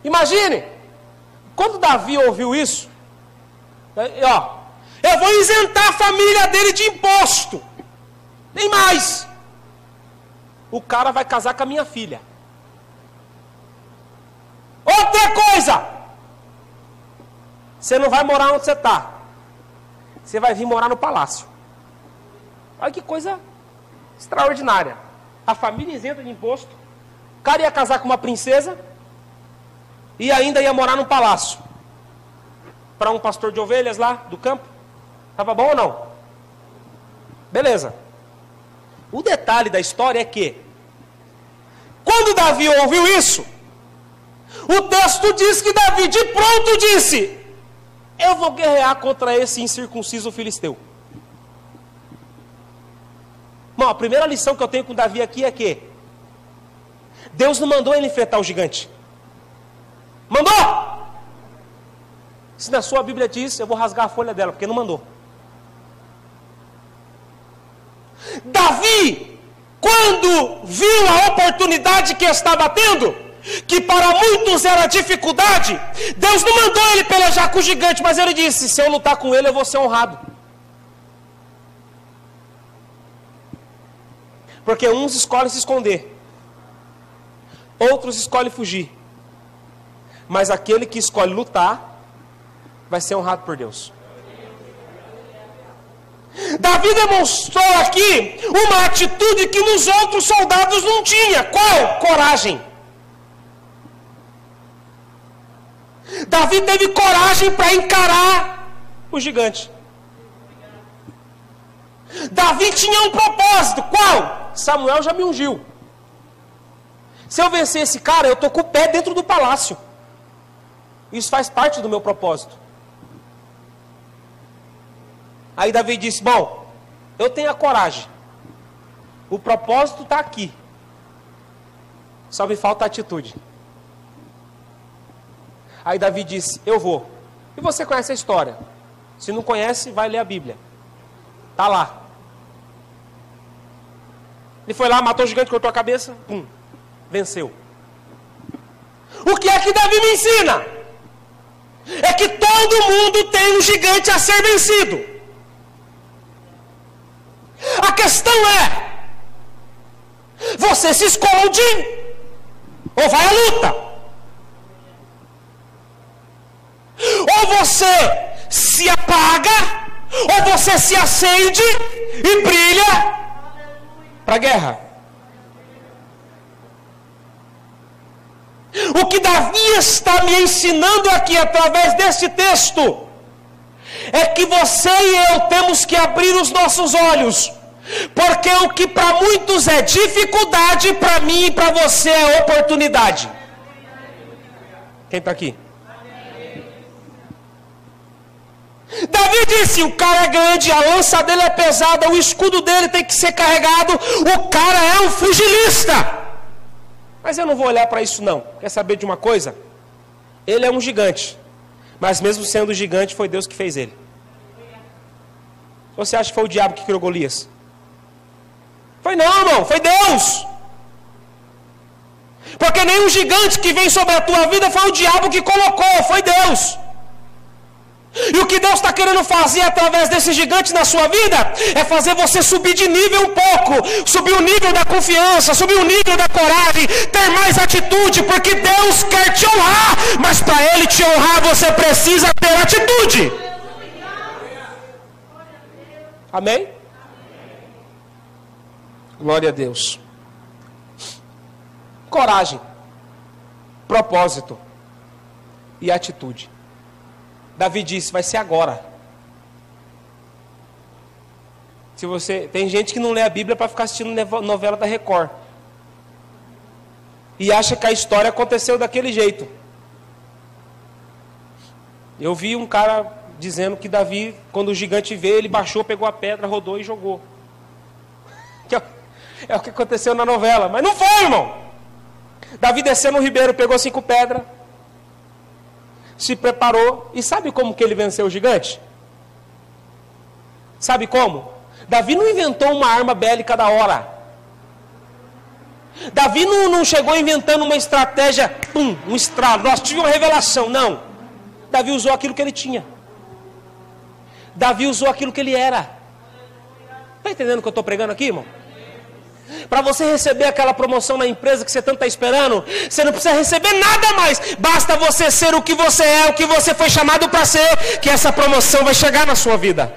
Imagine, quando Davi ouviu isso, eu vou isentar a família dele de imposto. Nem mais. O cara vai casar com a minha filha. Outra coisa, você não vai morar onde você está. Você vai vir morar no palácio. Olha que coisa extraordinária. A família isenta de imposto. O cara ia casar com uma princesa e ainda ia morar no palácio. Para um pastor de ovelhas lá do campo. Estava bom ou não? Beleza. O detalhe da história é que, quando Davi ouviu isso, o texto diz que Davi de pronto disse, eu vou guerrear contra esse incircunciso filisteu. Bom, a primeira lição que eu tenho com Davi aqui é que Deus não mandou ele enfrentar o gigante. Mandou? Se na sua Bíblia diz, eu vou rasgar a folha dela, porque não mandou. Davi, quando viu a oportunidade que estava tendo, que para muitos era dificuldade, Deus não mandou ele pelejar com o gigante, mas ele disse, se eu lutar com ele, eu vou ser honrado. Porque uns escolhem se esconder, outros escolhem fugir, mas aquele que escolhe lutar, vai ser honrado por Deus. Davi demonstrou aqui uma atitude que nos outros soldados não tinha. Qual? Coragem. Davi teve coragem para encarar o gigante. Davi tinha um propósito. Qual? Samuel já me ungiu. Se eu vencer esse cara, eu estou com o pé dentro do palácio. Isso faz parte do meu propósito. Aí Davi disse, bom, eu tenho a coragem. O propósito está aqui. Só me falta a atitude. Aí Davi disse, eu vou. E você conhece a história. Se não conhece, vai ler a Bíblia. Está lá. Ele foi lá, matou o gigante, cortou a cabeça, pum, venceu. O que é que Davi me ensina? É que todo mundo tem um gigante a ser vencido. A questão é, você se esconde ou vai à luta? Ou você se apaga, ou você se acende e brilha para a guerra. O que Davi está me ensinando aqui através deste texto é que você e eu temos que abrir os nossos olhos, porque o que para muitos é dificuldade, para mim e para você é oportunidade. Quem está aqui? Davi disse, o cara é grande, a lança dele é pesada, o escudo dele tem que ser carregado, o cara é um fugilista. Mas eu não vou olhar para isso não. Quer saber de uma coisa? Ele é um gigante, mas mesmo sendo gigante, foi Deus que fez ele. Você acha que foi o diabo que criou Golias? Foi não, irmão, foi Deus. Porque nenhum gigante que vem sobre a tua vida foi o diabo que colocou, foi Deus. E o que Deus está querendo fazer através desse gigante na sua vida é fazer você subir de nível um pouco, subir o nível da confiança, subir o nível da coragem, ter mais atitude, porque Deus quer te honrar, mas para Ele te honrar você precisa ter atitude. Amém? Glória a Deus. Coragem, propósito e atitude. Davi disse, vai ser agora. Tem gente que não lê a Bíblia para ficar assistindo novela da Record. E acha que a história aconteceu daquele jeito. Eu vi um cara dizendo que Davi, quando o gigante veio, ele baixou, pegou a pedra, rodou e jogou. É o que aconteceu na novela. Mas não foi, irmão. Davi desceu no ribeiro, pegou 5 pedras, se preparou. E sabe como que ele venceu o gigante? Sabe como? Davi não inventou uma arma bélica da hora. Davi não chegou inventando uma estratégia, um estralo, nós tivemos uma revelação. Não. Davi usou aquilo que ele tinha. Davi usou aquilo que ele era. Está entendendo o que eu estou pregando aqui, irmão? Para você receber aquela promoção na empresa que você tanto está esperando, você não precisa receber nada mais. Basta você ser o que você é, o que você foi chamado para ser, que essa promoção vai chegar na sua vida.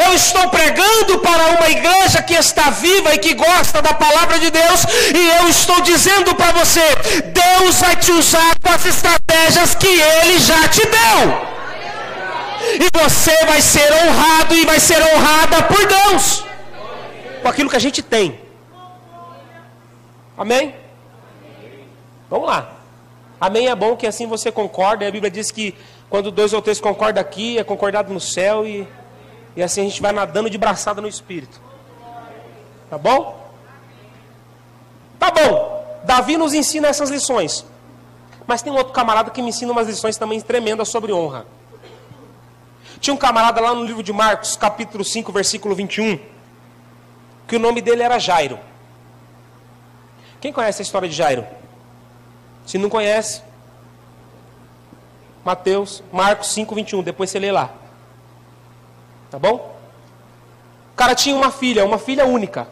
Eu estou pregando para uma igreja que está viva e que gosta da palavra de Deus, e eu estou dizendo para você, Deus vai te usar com as estratégias que Ele já te deu. E você vai ser honrado e vai ser honrada por Deus, com aquilo que a gente tem. Amém? Vamos lá. Amém é bom, que assim você concorda, e a Bíblia diz que quando 2 ou 3 concordam aqui, é concordado no céu, e assim a gente vai nadando de braçada no Espírito. Tá bom? Tá bom. Davi nos ensina essas lições. Mas tem um outro camarada que me ensina umas lições também tremendas sobre honra. Tinha um camarada lá no livro de Marcos, capítulo 5, versículo 21, que o nome dele era Jairo. Quem conhece a história de Jairo? Se não conhece, Marcos 5, 21, depois você lê lá. Tá bom? O cara tinha uma filha única.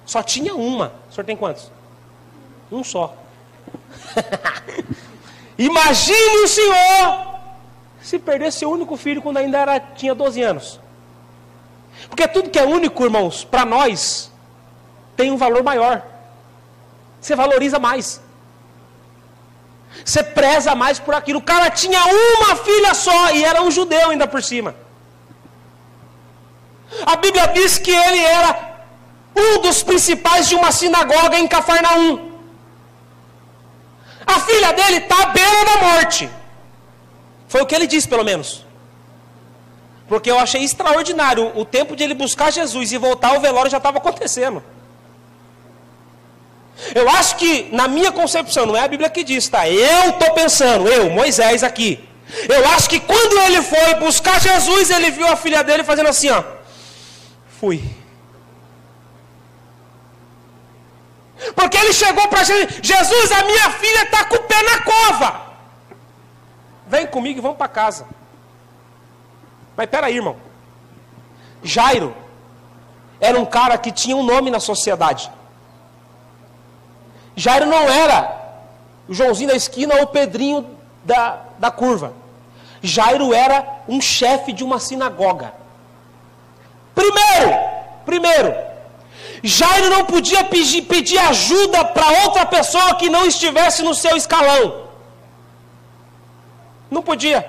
Só tinha uma. O senhor tem quantos? Um só. Imagine o senhor se perdesse seu único filho quando ainda tinha 12 anos. Porque tudo que é único, irmãos, para nós, tem um valor maior. Você valoriza mais. Você preza mais por aquilo. O cara tinha uma filha só e era um judeu ainda por cima. A Bíblia diz que ele era um dos principais de uma sinagoga em Cafarnaum. A filha dele está à beira da morte. Foi o que ele disse, pelo menos. Porque eu achei extraordinário. O tempo de ele buscar Jesus e voltar, o velório já estava acontecendo. Eu acho que, na minha concepção, não é a Bíblia que diz, tá? Eu estou pensando, Moisés aqui. Eu acho que quando ele foi buscar Jesus, ele viu a filha dele fazendo assim, ó. Fui. Porque ele chegou para Jesus, Jesus, a minha filha está com o pé na cova. Vem comigo e vamos para casa. Mas peraí, irmão. Jairo era um cara que tinha um nome na sociedade. Jairo não era o Joãozinho da esquina ou o Pedrinho da curva. Jairo era um chefe de uma sinagoga. Primeiro, Jairo não podia pedir ajuda para outra pessoa que não estivesse no seu escalão. Não podia.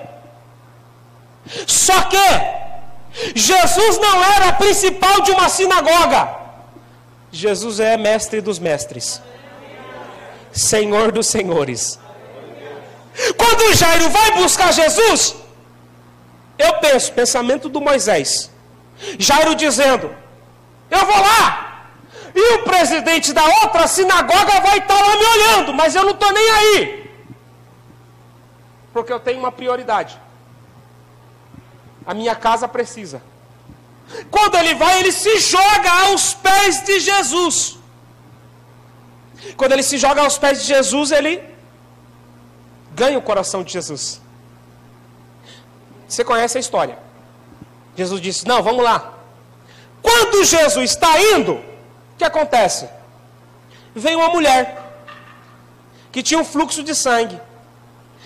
Só que Jesus não era principal de uma sinagoga. Jesus é mestre dos mestres, Senhor dos senhores. Quando Jairo vai buscar Jesus, eu pensamento do Moisés. Jairo dizendo, eu vou lá, e o presidente da outra sinagoga vai estar lá me olhando, mas eu não estou nem aí, porque eu tenho uma prioridade. A minha casa precisa. Quando ele vai, ele se joga aos pés de Jesus. Quando ele se joga aos pés de Jesus, ele ganha o coração de Jesus. Você conhece a história. Jesus disse, não, vamos lá. Quando Jesus está indo, o que acontece? Vem uma mulher que tinha um fluxo de sangue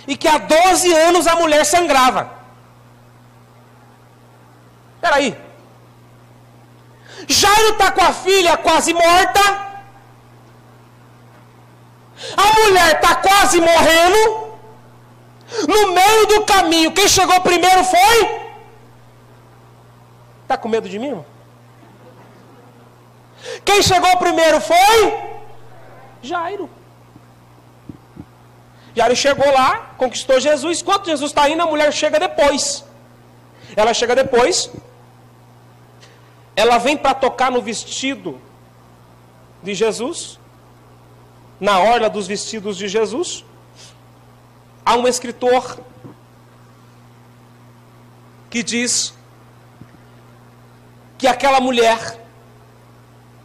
e que há 12 anos a mulher sangrava. Espera aí. Jairo está com a filha quase morta. A mulher está quase morrendo. No meio do caminho, quem chegou primeiro foi? Está com medo de mim, irmão? Quem chegou primeiro foi? Jairo. Jairo chegou lá, conquistou Jesus. Enquanto Jesus está indo, a mulher chega depois. Ela chega depois. Ela vem para tocar no vestido de Jesus, na orla dos vestidos de Jesus. Há um escritor que diz que aquela mulher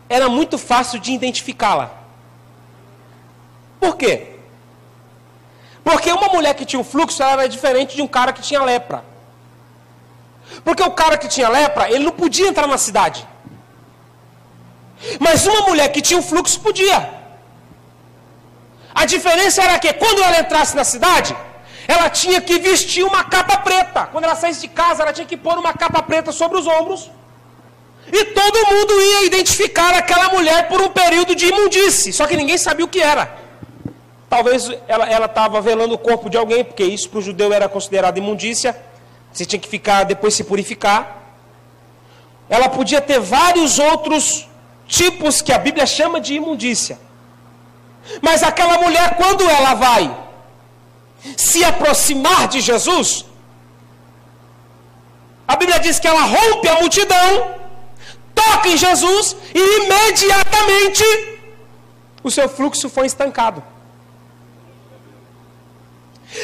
era muito fácil de identificá-la. Por quê? Porque uma mulher que tinha um fluxo ela era diferente de um cara que tinha lepra. Porque o cara que tinha lepra, ele não podia entrar na cidade. Mas uma mulher que tinha um fluxo podia. A diferença era que quando ela entrasse na cidade, ela tinha que vestir uma capa preta. Quando ela saísse de casa, ela tinha que pôr uma capa preta sobre os ombros. E todo mundo ia identificar aquela mulher por um período de imundície. Só que ninguém sabia o que era. Talvez ela estava velando o corpo de alguém, porque isso para o judeu era considerado imundícia. Você tinha que ficar, depois se purificar. Ela podia ter vários outros tipos que a Bíblia chama de imundícia. Mas aquela mulher, quando ela vai se aproximar de Jesus, a Bíblia diz que ela rompe a multidão, toca em Jesus e imediatamente o seu fluxo foi estancado.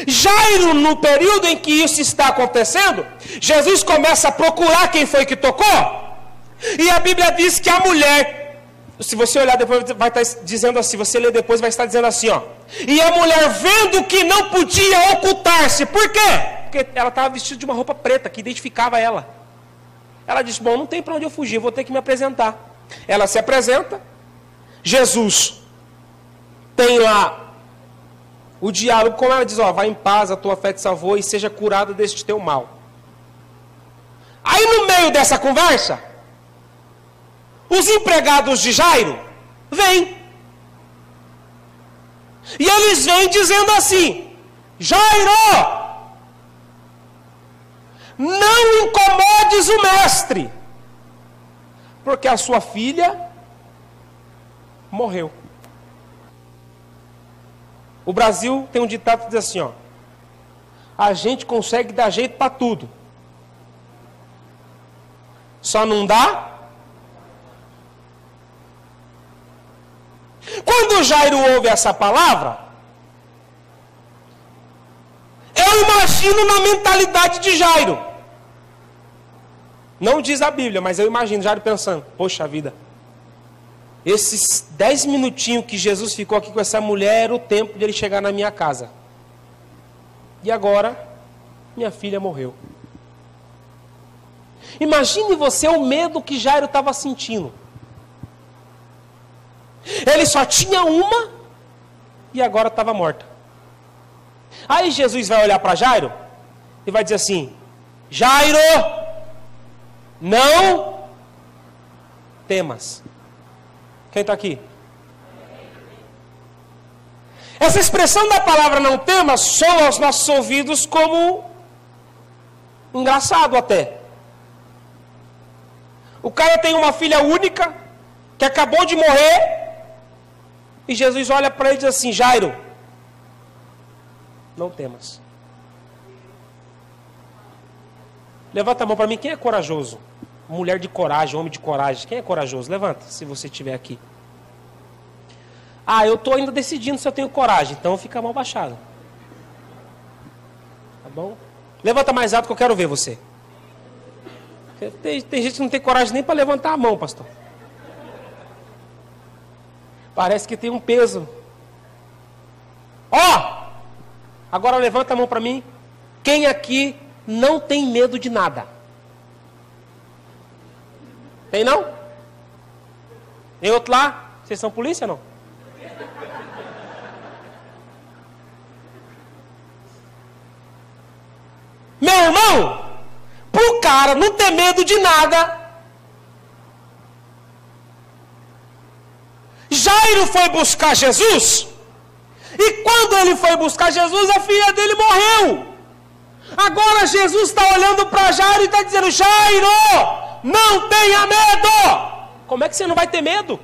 Jairo, no período em que isso está acontecendo, Jesus começa a procurar quem foi que tocou. E a Bíblia diz que a mulher, se você olhar depois vai estar dizendo assim, você ler depois vai estar dizendo assim, ó. E a mulher vendo que não podia ocultar-se. Por quê? Porque ela estava vestida de uma roupa preta que identificava ela. Ela disse, bom, não tem para onde eu fugir, vou ter que me apresentar. Ela se apresenta. Jesus tem lá o diálogo, como ela diz, ó, vai em paz, a tua fé te salvou e seja curada deste teu mal. Aí no meio dessa conversa, os empregados de Jairo vêm. E eles vêm dizendo assim, Jairo, não incomodes o mestre, porque a sua filha morreu. O Brasil tem um ditado que diz assim, ó, a gente consegue dar jeito para tudo, só não dá. Quando Jairo ouve essa palavra, eu imagino na mentalidade de Jairo. Não diz a Bíblia, mas eu imagino Jairo pensando, poxa vida, esses 10 minutinhos que Jesus ficou aqui com essa mulher era o tempo de ele chegar na minha casa. E agora, minha filha morreu. Imagine você o medo que Jairo estava sentindo. Ele só tinha uma e agora estava morta. Aí Jesus vai olhar para Jairo e vai dizer assim, Jairo, não temas. Quem está aqui? Essa expressão da palavra não temas soa aos nossos ouvidos como engraçado até. O cara tem uma filha única que acabou de morrer e Jesus olha para ele e diz assim, Jairo, não temas. Levanta a mão para mim, quem é corajoso? Mulher de coragem, homem de coragem. Quem é corajoso? Levanta, se você estiver aqui. Ah, eu estou ainda decidindo se eu tenho coragem, então fica a mão baixada. Tá bom? Levanta mais alto que eu quero ver você. Tem gente que não tem coragem nem para levantar a mão, pastor. Parece que tem um peso. Ó! Agora levanta a mão para mim. Quem aqui não tem medo de nada? Tem não? Tem outro lá? Vocês são polícia não? Meu irmão, pro cara não ter medo de nada, Jairo foi buscar Jesus, e quando ele foi buscar Jesus, a filha dele morreu. Agora Jesus está olhando para Jairo e está dizendo: Jairo, não tenha medo. Como é que você não vai ter medo?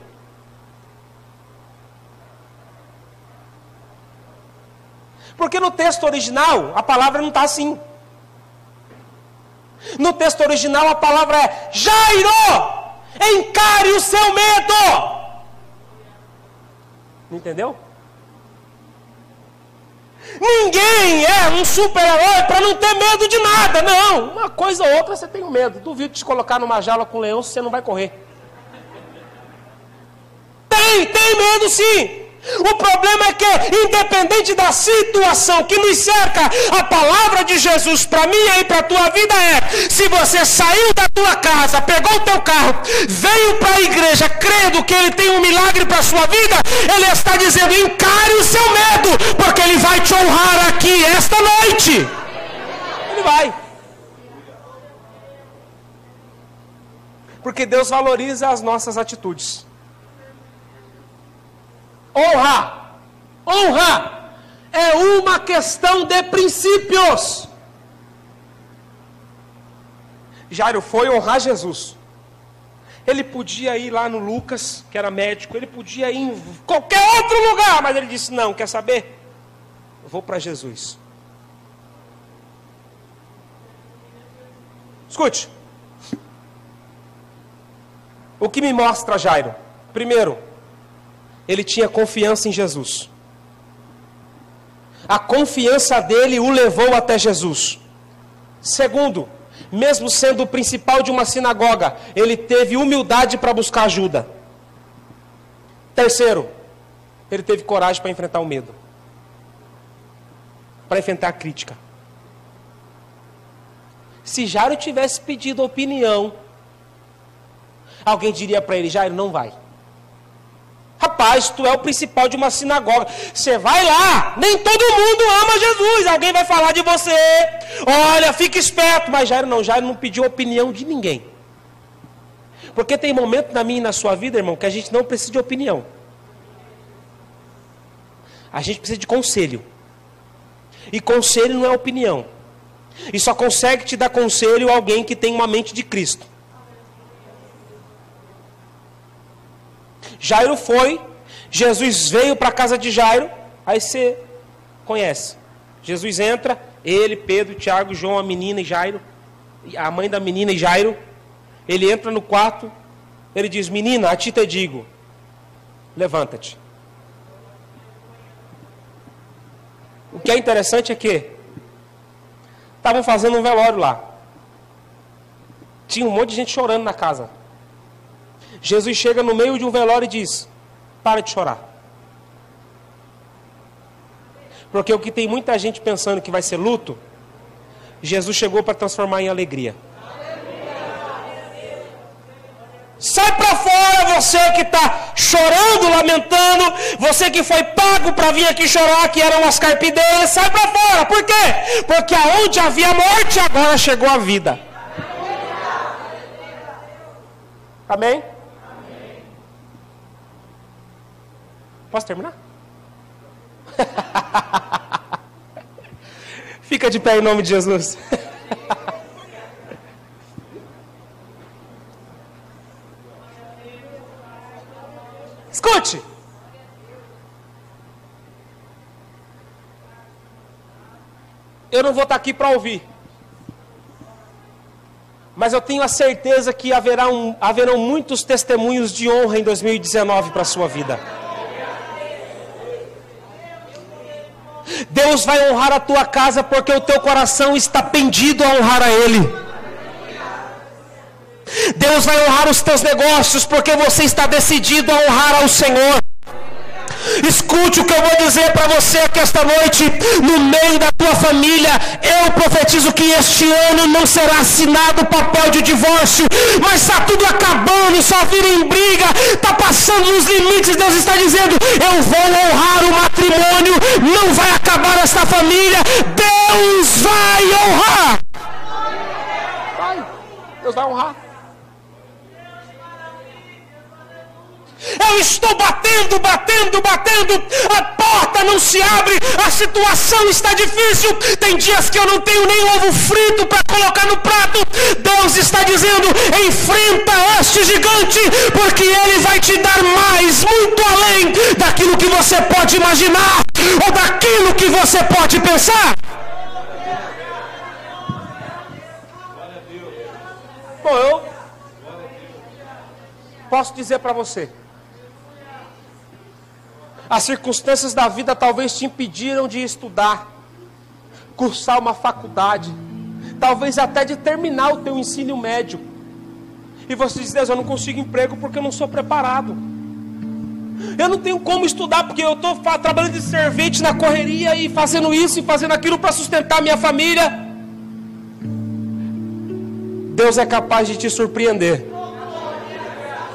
Porque no texto original, a palavra não está assim. No texto original, a palavra é: Jairo, encare o seu medo. Não entendeu? Ninguém é um super-herói para não ter medo de nada, não. Uma coisa ou outra você tem medo. Duvido te colocar numa jaula com leão, você não vai correr. Tem medo sim. O problema é que, independente da situação que nos cerca, a palavra de Jesus para mim e para a tua vida é: se você saiu da tua casa, pegou o teu carro, veio para a igreja, crendo que Ele tem um milagre para a sua vida, Ele está dizendo: encare o seu medo, porque Ele vai te honrar aqui esta noite. Ele vai. Porque Deus valoriza as nossas atitudes. Honra é uma questão de princípios. Jairo foi honrar Jesus. Ele podia ir lá no Lucas, que era médico, ele podia ir em qualquer outro lugar, mas ele disse: não, quer saber? Eu vou para Jesus. Escute. O que me mostra Jairo? Primeiro, ele tinha confiança em Jesus. A confiança dele o levou até Jesus. Segundo, mesmo sendo o principal de uma sinagoga, ele teve humildade para buscar ajuda. Terceiro, ele teve coragem para enfrentar o medo, para enfrentar a crítica. Se Jairo tivesse pedido opinião, alguém diria para ele: Jairo, não vai. Rapaz, tu é o principal de uma sinagoga, você vai lá, nem todo mundo ama Jesus, alguém vai falar de você, olha, fica esperto. Mas Jairo não pediu opinião de ninguém. Porque tem momento na minha e na sua vida, irmão, que a gente não precisa de opinião. A gente precisa de conselho. E conselho não é opinião. E só consegue te dar conselho alguém que tem uma mente de Cristo. Jairo foi, Jesus veio para a casa de Jairo, aí você conhece. Jesus entra, ele, Pedro, Tiago, João, a menina e Jairo, a mãe da menina e Jairo. Ele entra no quarto, ele diz: menina, a ti te digo, levanta-te. O que é interessante é que estavam fazendo um velório lá. Tinha um monte de gente chorando na casa. Jesus chega no meio de um velório e diz: para de chorar. Porque o que tem muita gente pensando que vai ser luto, Jesus chegou para transformar em alegria. Sai para fora, você que está chorando, lamentando, você que foi pago para vir aqui chorar, que eram as carpideiras, sai para fora. Por quê? Porque aonde havia morte, agora chegou a vida. Amém? Posso terminar? Fica de pé em nome de Jesus. Escute. Eu não vou estar aqui para ouvir. Mas eu tenho a certeza que haverão muitos testemunhos de honra em 2019 para a sua vida. Deus vai honrar a tua casa porque o teu coração está pendido a honrar a Ele. Deus vai honrar os teus negócios porque você está decidido a honrar ao Senhor. Escute o que eu vou dizer para você aqui esta noite. No meio da tua família, eu profetizo que este ano não será assinado o papel de divórcio, mas está tudo acabando, só vira em briga, está passando nos limites. Deus está dizendo: eu vou honrar o matrimônio, não vai acabar esta família. Deus vai honrar. Deus vai honrar. Eu estou batendo, a porta não se abre, a situação está difícil. Tem dias que eu não tenho nem ovo frito para colocar no prato. Deus está dizendo: enfrenta este gigante, porque ele vai te dar mais, muito além daquilo que você pode imaginar ou daquilo que você pode pensar. Bom, eu posso dizer para você, as circunstâncias da vida talvez te impediram de estudar, cursar uma faculdade, talvez até de terminar o teu ensino médio. E você diz: Deus, eu não consigo emprego porque eu não sou preparado. Eu não tenho como estudar porque eu estou trabalhando de servente na correria e fazendo isso e fazendo aquilo para sustentar minha família. Deus é capaz de te surpreender,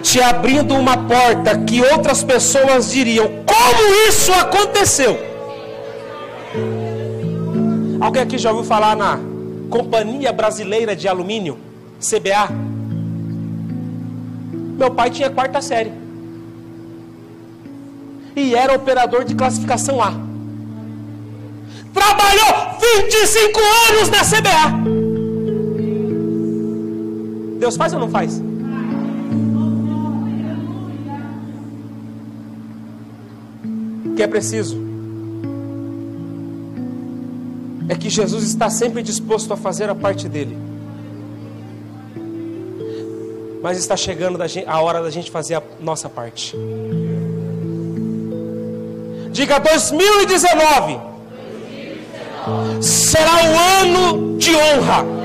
te abrindo uma porta que outras pessoas diriam: como isso aconteceu? Alguém aqui já ouviu falar na Companhia Brasileira de Alumínio, CBA? Meu pai tinha 4ª série e era operador de classificação A. Trabalhou 25 anos na CBA. Deus faz ou não faz? O que é preciso é que Jesus está sempre disposto a fazer a parte dele, mas está chegando a hora da gente fazer a nossa parte. Diga: 2019 será um ano de honra.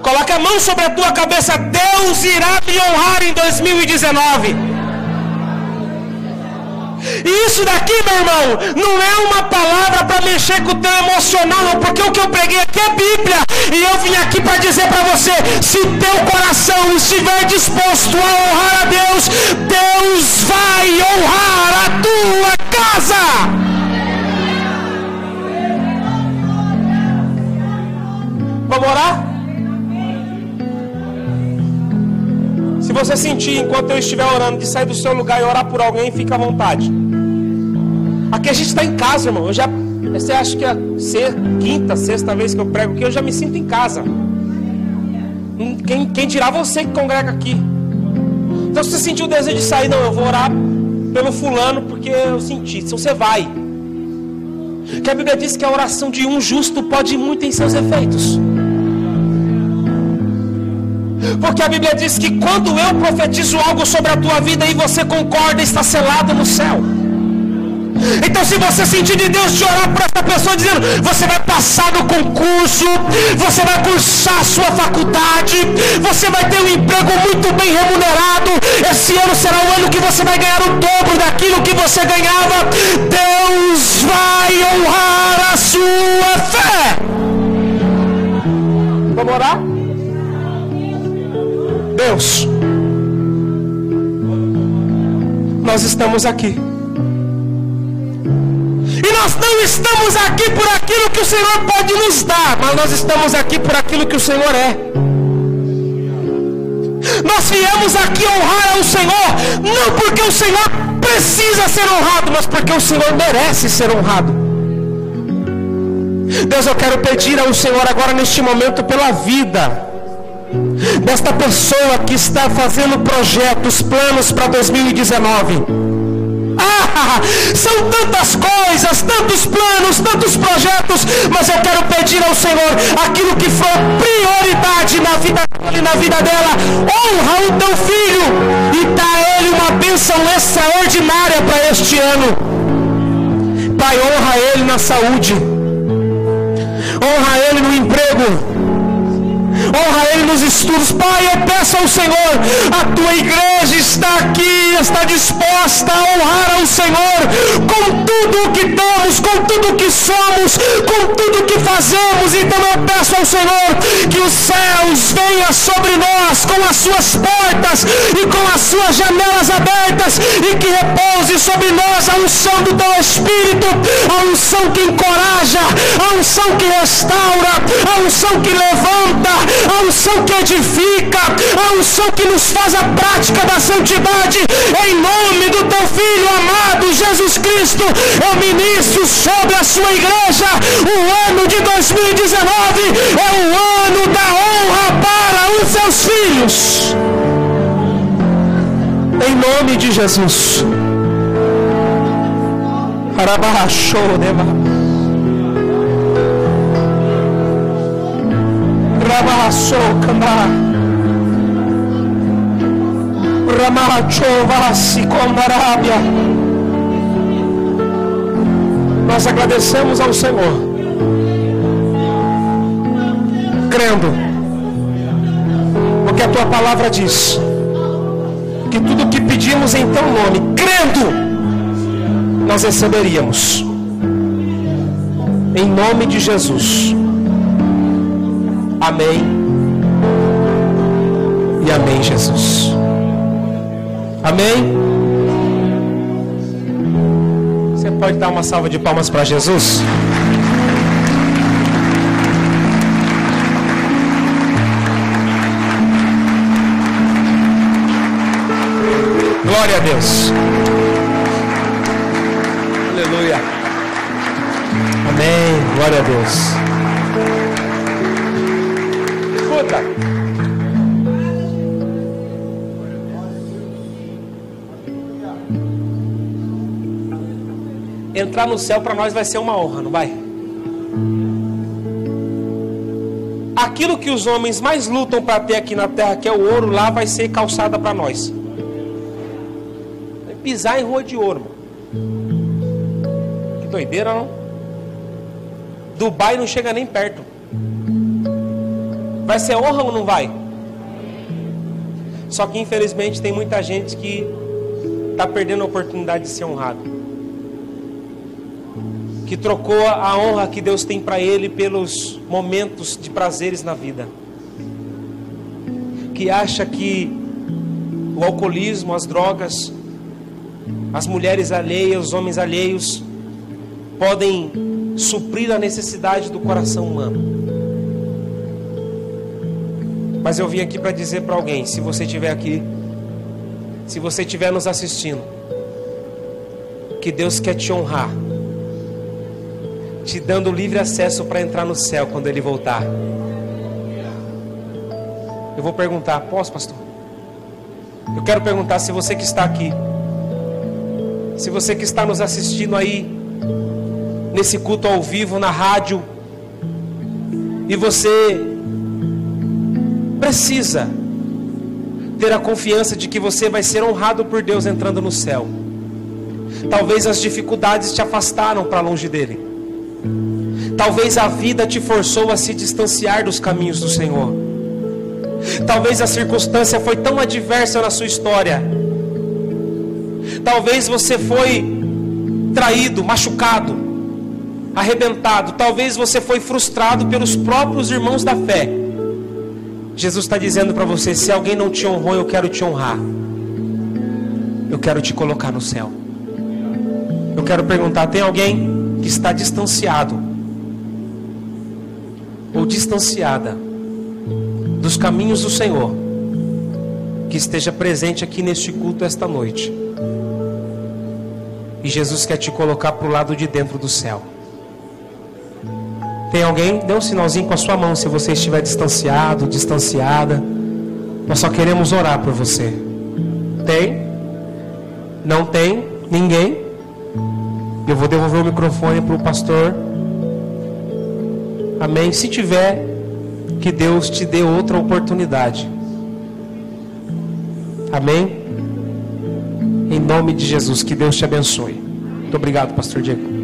Coloque a mão sobre a tua cabeça: Deus irá me honrar em 2019. E isso daqui, meu irmão, não é uma palavra para mexer com o teu emocional, não, porque o que eu preguei aqui é Bíblia. E eu vim aqui para dizer para você: se o teu coração estiver disposto a honrar a Deus, Deus vai honrar a tua casa. Vamos orar? Se você sentir, enquanto eu estiver orando, de sair do seu lugar e orar por alguém, fica à vontade. Aqui a gente está em casa, irmão. Você acha que é a 5ª, 6ª vez que eu prego aqui, eu já me sinto em casa. Quem dirá você que congrega aqui? Então, se você sentiu o desejo de sair, não, eu vou orar pelo fulano porque eu senti. Então você vai. Porque a Bíblia diz que a oração de um justo pode ir muito em seus efeitos. Porque a Bíblia diz que quando eu profetizo algo sobre a tua vida e você concorda, está selado no céu. Então, se você sentir de Deus de orar por essa pessoa, dizendo: você vai passar no concurso, você vai cursar a sua faculdade, você vai ter um emprego muito bem remunerado, esse ano será o ano que você vai ganhar o dobro daquilo que você ganhava, Deus vai honrar a sua fé. Vamos orar? Deus, nós estamos aqui. E nós não estamos aqui por aquilo que o Senhor pode nos dar, mas nós estamos aqui por aquilo que o Senhor é. Nós viemos aqui honrar ao Senhor, não porque o Senhor precisa ser honrado, mas porque o Senhor merece ser honrado. Deus, eu quero pedir ao Senhor agora neste momento pela vida desta pessoa que está fazendo projetos, planos para 2019. São tantas coisas, tantos planos, tantos projetos, mas eu quero pedir ao Senhor aquilo que for prioridade na vida dele e na vida dela. Honra o teu filho e dá a ele uma bênção extraordinária para este ano. Pai, honra ele na saúde, honra ele no emprego, honra ele nos estudos. Pai, eu peço ao Senhor, a tua igreja está aqui, está disposta a honrar ao Senhor com tudo o que temos, com tudo o que somos, com tudo o que fazemos. fazemos. Então eu peço ao Senhor que os céus venham sobre nós com as suas portas e com as suas janelas abertas, e que repouse sobre nós a unção do teu Espírito, a unção que encoraja, a unção que restaura, a unção que levanta, a unção que edifica, a unção que nos faz a prática da santidade. Em nome do teu Filho amado Jesus Cristo, eu ministro sobre a sua igreja. O ano de 2019 é o ano da honra para os seus filhos. Em nome de Jesus. Nós agradecemos ao Senhor, crendo, porque a tua palavra diz que tudo que pedimos em teu nome, crendo, nós receberíamos. Em nome de Jesus. Amém. E amém, Jesus. Amém. Você pode dar uma salva de palmas para Jesus? Glória a Deus. Aleluia. Amém. Glória a Deus. Escuta. Entrar no céu para nós vai ser uma honra, não vai? Aquilo que os homens mais lutam para ter aqui na terra, que é o ouro, lá vai ser calçada para nós. Vai pisar em rua de ouro, mano. Que doideira, não? Dubai não chega nem perto. Vai ser honra ou não vai? Só que infelizmente tem muita gente que está perdendo a oportunidade de ser honrado, que trocou a honra que Deus tem para ele pelos momentos de prazeres na vida, que acha que o alcoolismo, as drogas, as mulheres alheias, os homens alheios podem suprir a necessidade do coração humano. Mas eu vim aqui para dizer para alguém, se você estiver aqui, se você estiver nos assistindo, que Deus quer te honrar, te dando livre acesso para entrar no céu quando Ele voltar. Eu vou perguntar, posso, pastor? Eu quero perguntar, se você que está aqui, se você que está nos assistindo aí, nesse culto ao vivo, na rádio, e você precisa ter a confiança de que você vai ser honrado por Deus entrando no céu. Talvez as dificuldades te afastaram para longe dele. Talvez a vida te forçou a se distanciar dos caminhos do Senhor. Talvez a circunstância foi tão adversa na sua história. Talvez você foi traído, machucado, arrebentado. Talvez você foi frustrado pelos próprios irmãos da fé. Jesus está dizendo para você, se alguém não te honrou, eu quero te honrar. Eu quero te colocar no céu. Eu quero perguntar, tem alguém que está distanciado ou distanciada dos caminhos do Senhor, que esteja presente aqui neste culto esta noite? E Jesus quer te colocar para o lado de dentro do céu. Tem alguém? Dê um sinalzinho com a sua mão se você estiver distanciado, distanciada. Nós só queremos orar por você. Tem? Não tem? Ninguém? Eu vou devolver o microfone para o pastor. Amém? Se tiver, que Deus te dê outra oportunidade. Amém? Em nome de Jesus, que Deus te abençoe. Muito obrigado, pastor Diego.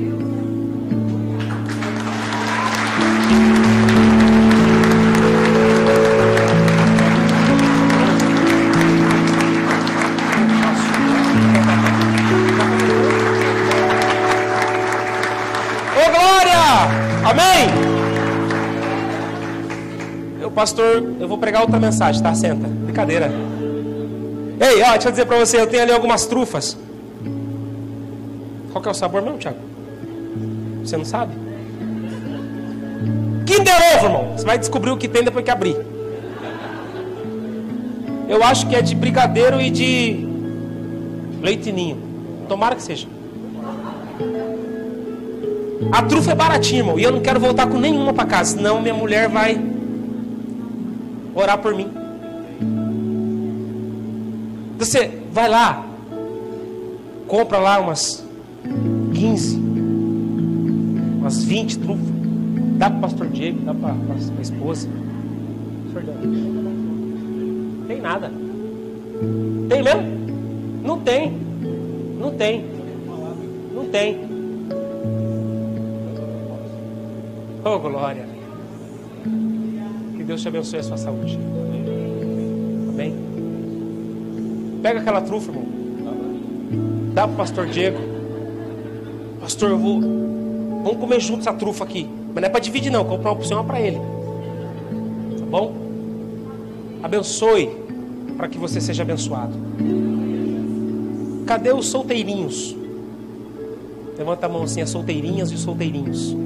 Ô glória! Amém? pastor, eu vou pregar outra mensagem, tá? Senta. Brincadeira. Ei, ó, deixa eu dizer pra você, eu tenho ali algumas trufas. Qual que é o sabor mesmo, Thiago? Você não sabe? Kinder Ovo, irmão. Você vai descobrir o que tem depois que abrir. Eu acho que é de brigadeiro e de leite ninho. Tomara que seja. A trufa é baratinha, irmão. E eu não quero voltar com nenhuma pra casa. Senão minha mulher vai orar por mim. Você vai lá. Compra lá umas 15. Umas 20 trufas. Dá pro pastor Diego, dá pra esposa. Não tem nada. Tem mesmo? Não tem. Não tem. Não tem. Oh, glória. Que Deus te abençoe a sua saúde. Amém? Pega aquela trufa, irmão. Dá pro pastor Diego. Pastor, vamos comer juntos essa trufa aqui. Mas não é para dividir não, comprar uma porção é para ele. Tá bom? Abençoe para que você seja abençoado. Cadê os solteirinhos? Levanta a mão assim, as solteirinhas e os solteirinhos.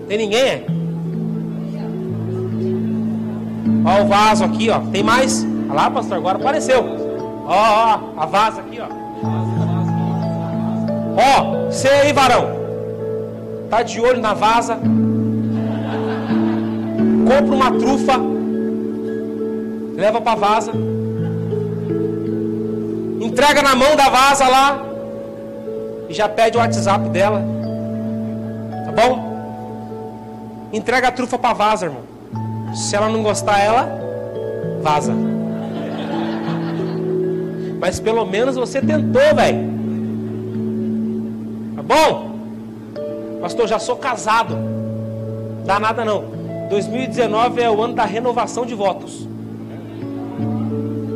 Tem ninguém? É? Ó o vaso aqui, ó. Tem mais? Olha lá, pastor, agora apareceu. Ó, a vaso aqui, ó. Ó, você aí, varão. Tá de olho na vaza. Compra uma trufa. Leva pra vaza. Entrega na mão da vaza lá. E já pede o WhatsApp dela. Tá bom? Entrega a trufa pra vaza, irmão. Se ela não gostar, ela vaza. Mas pelo menos você tentou, velho. Tá bom? Pastor, já sou casado. Dá nada não. 2019 é o ano da renovação de votos.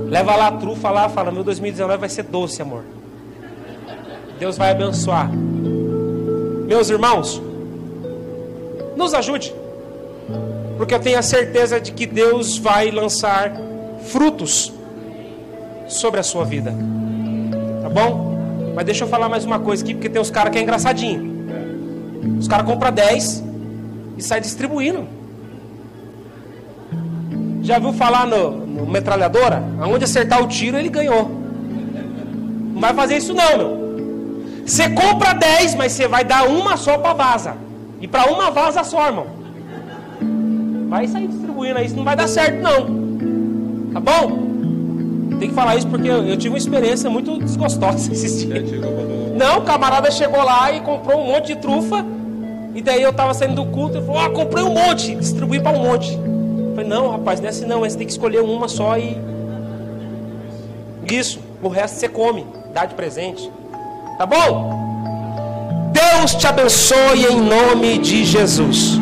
Leva lá a trufa lá, fala, meu 2019 vai ser doce, amor. Deus vai abençoar. Meus irmãos, nos ajude. Porque eu tenho a certeza de que Deus vai lançar frutos sobre a sua vida. Tá bom? Mas deixa eu falar mais uma coisa aqui, porque tem uns caras que é engraçadinho. Os caras compram 10 e saem distribuindo. Já viu falar no metralhadora? Aonde acertar o tiro, ele ganhou. Não vai fazer isso não, meu. Você compra 10, mas você vai dar uma só pra vaza. E pra uma vaza só, irmão. Vai sair distribuindo aí, isso não vai dar certo não. Tá bom? Tem que falar isso porque eu tive uma experiência muito desgostosa esses dias. Não, o camarada chegou lá e comprou um monte de trufa. E daí eu tava saindo do culto e falou, comprei um monte, distribuí para um monte. Eu falei, não, rapaz, não é assim não, você tem que escolher uma só e... Isso, o resto você come, dá de presente. Tá bom? Deus te abençoe em nome de Jesus.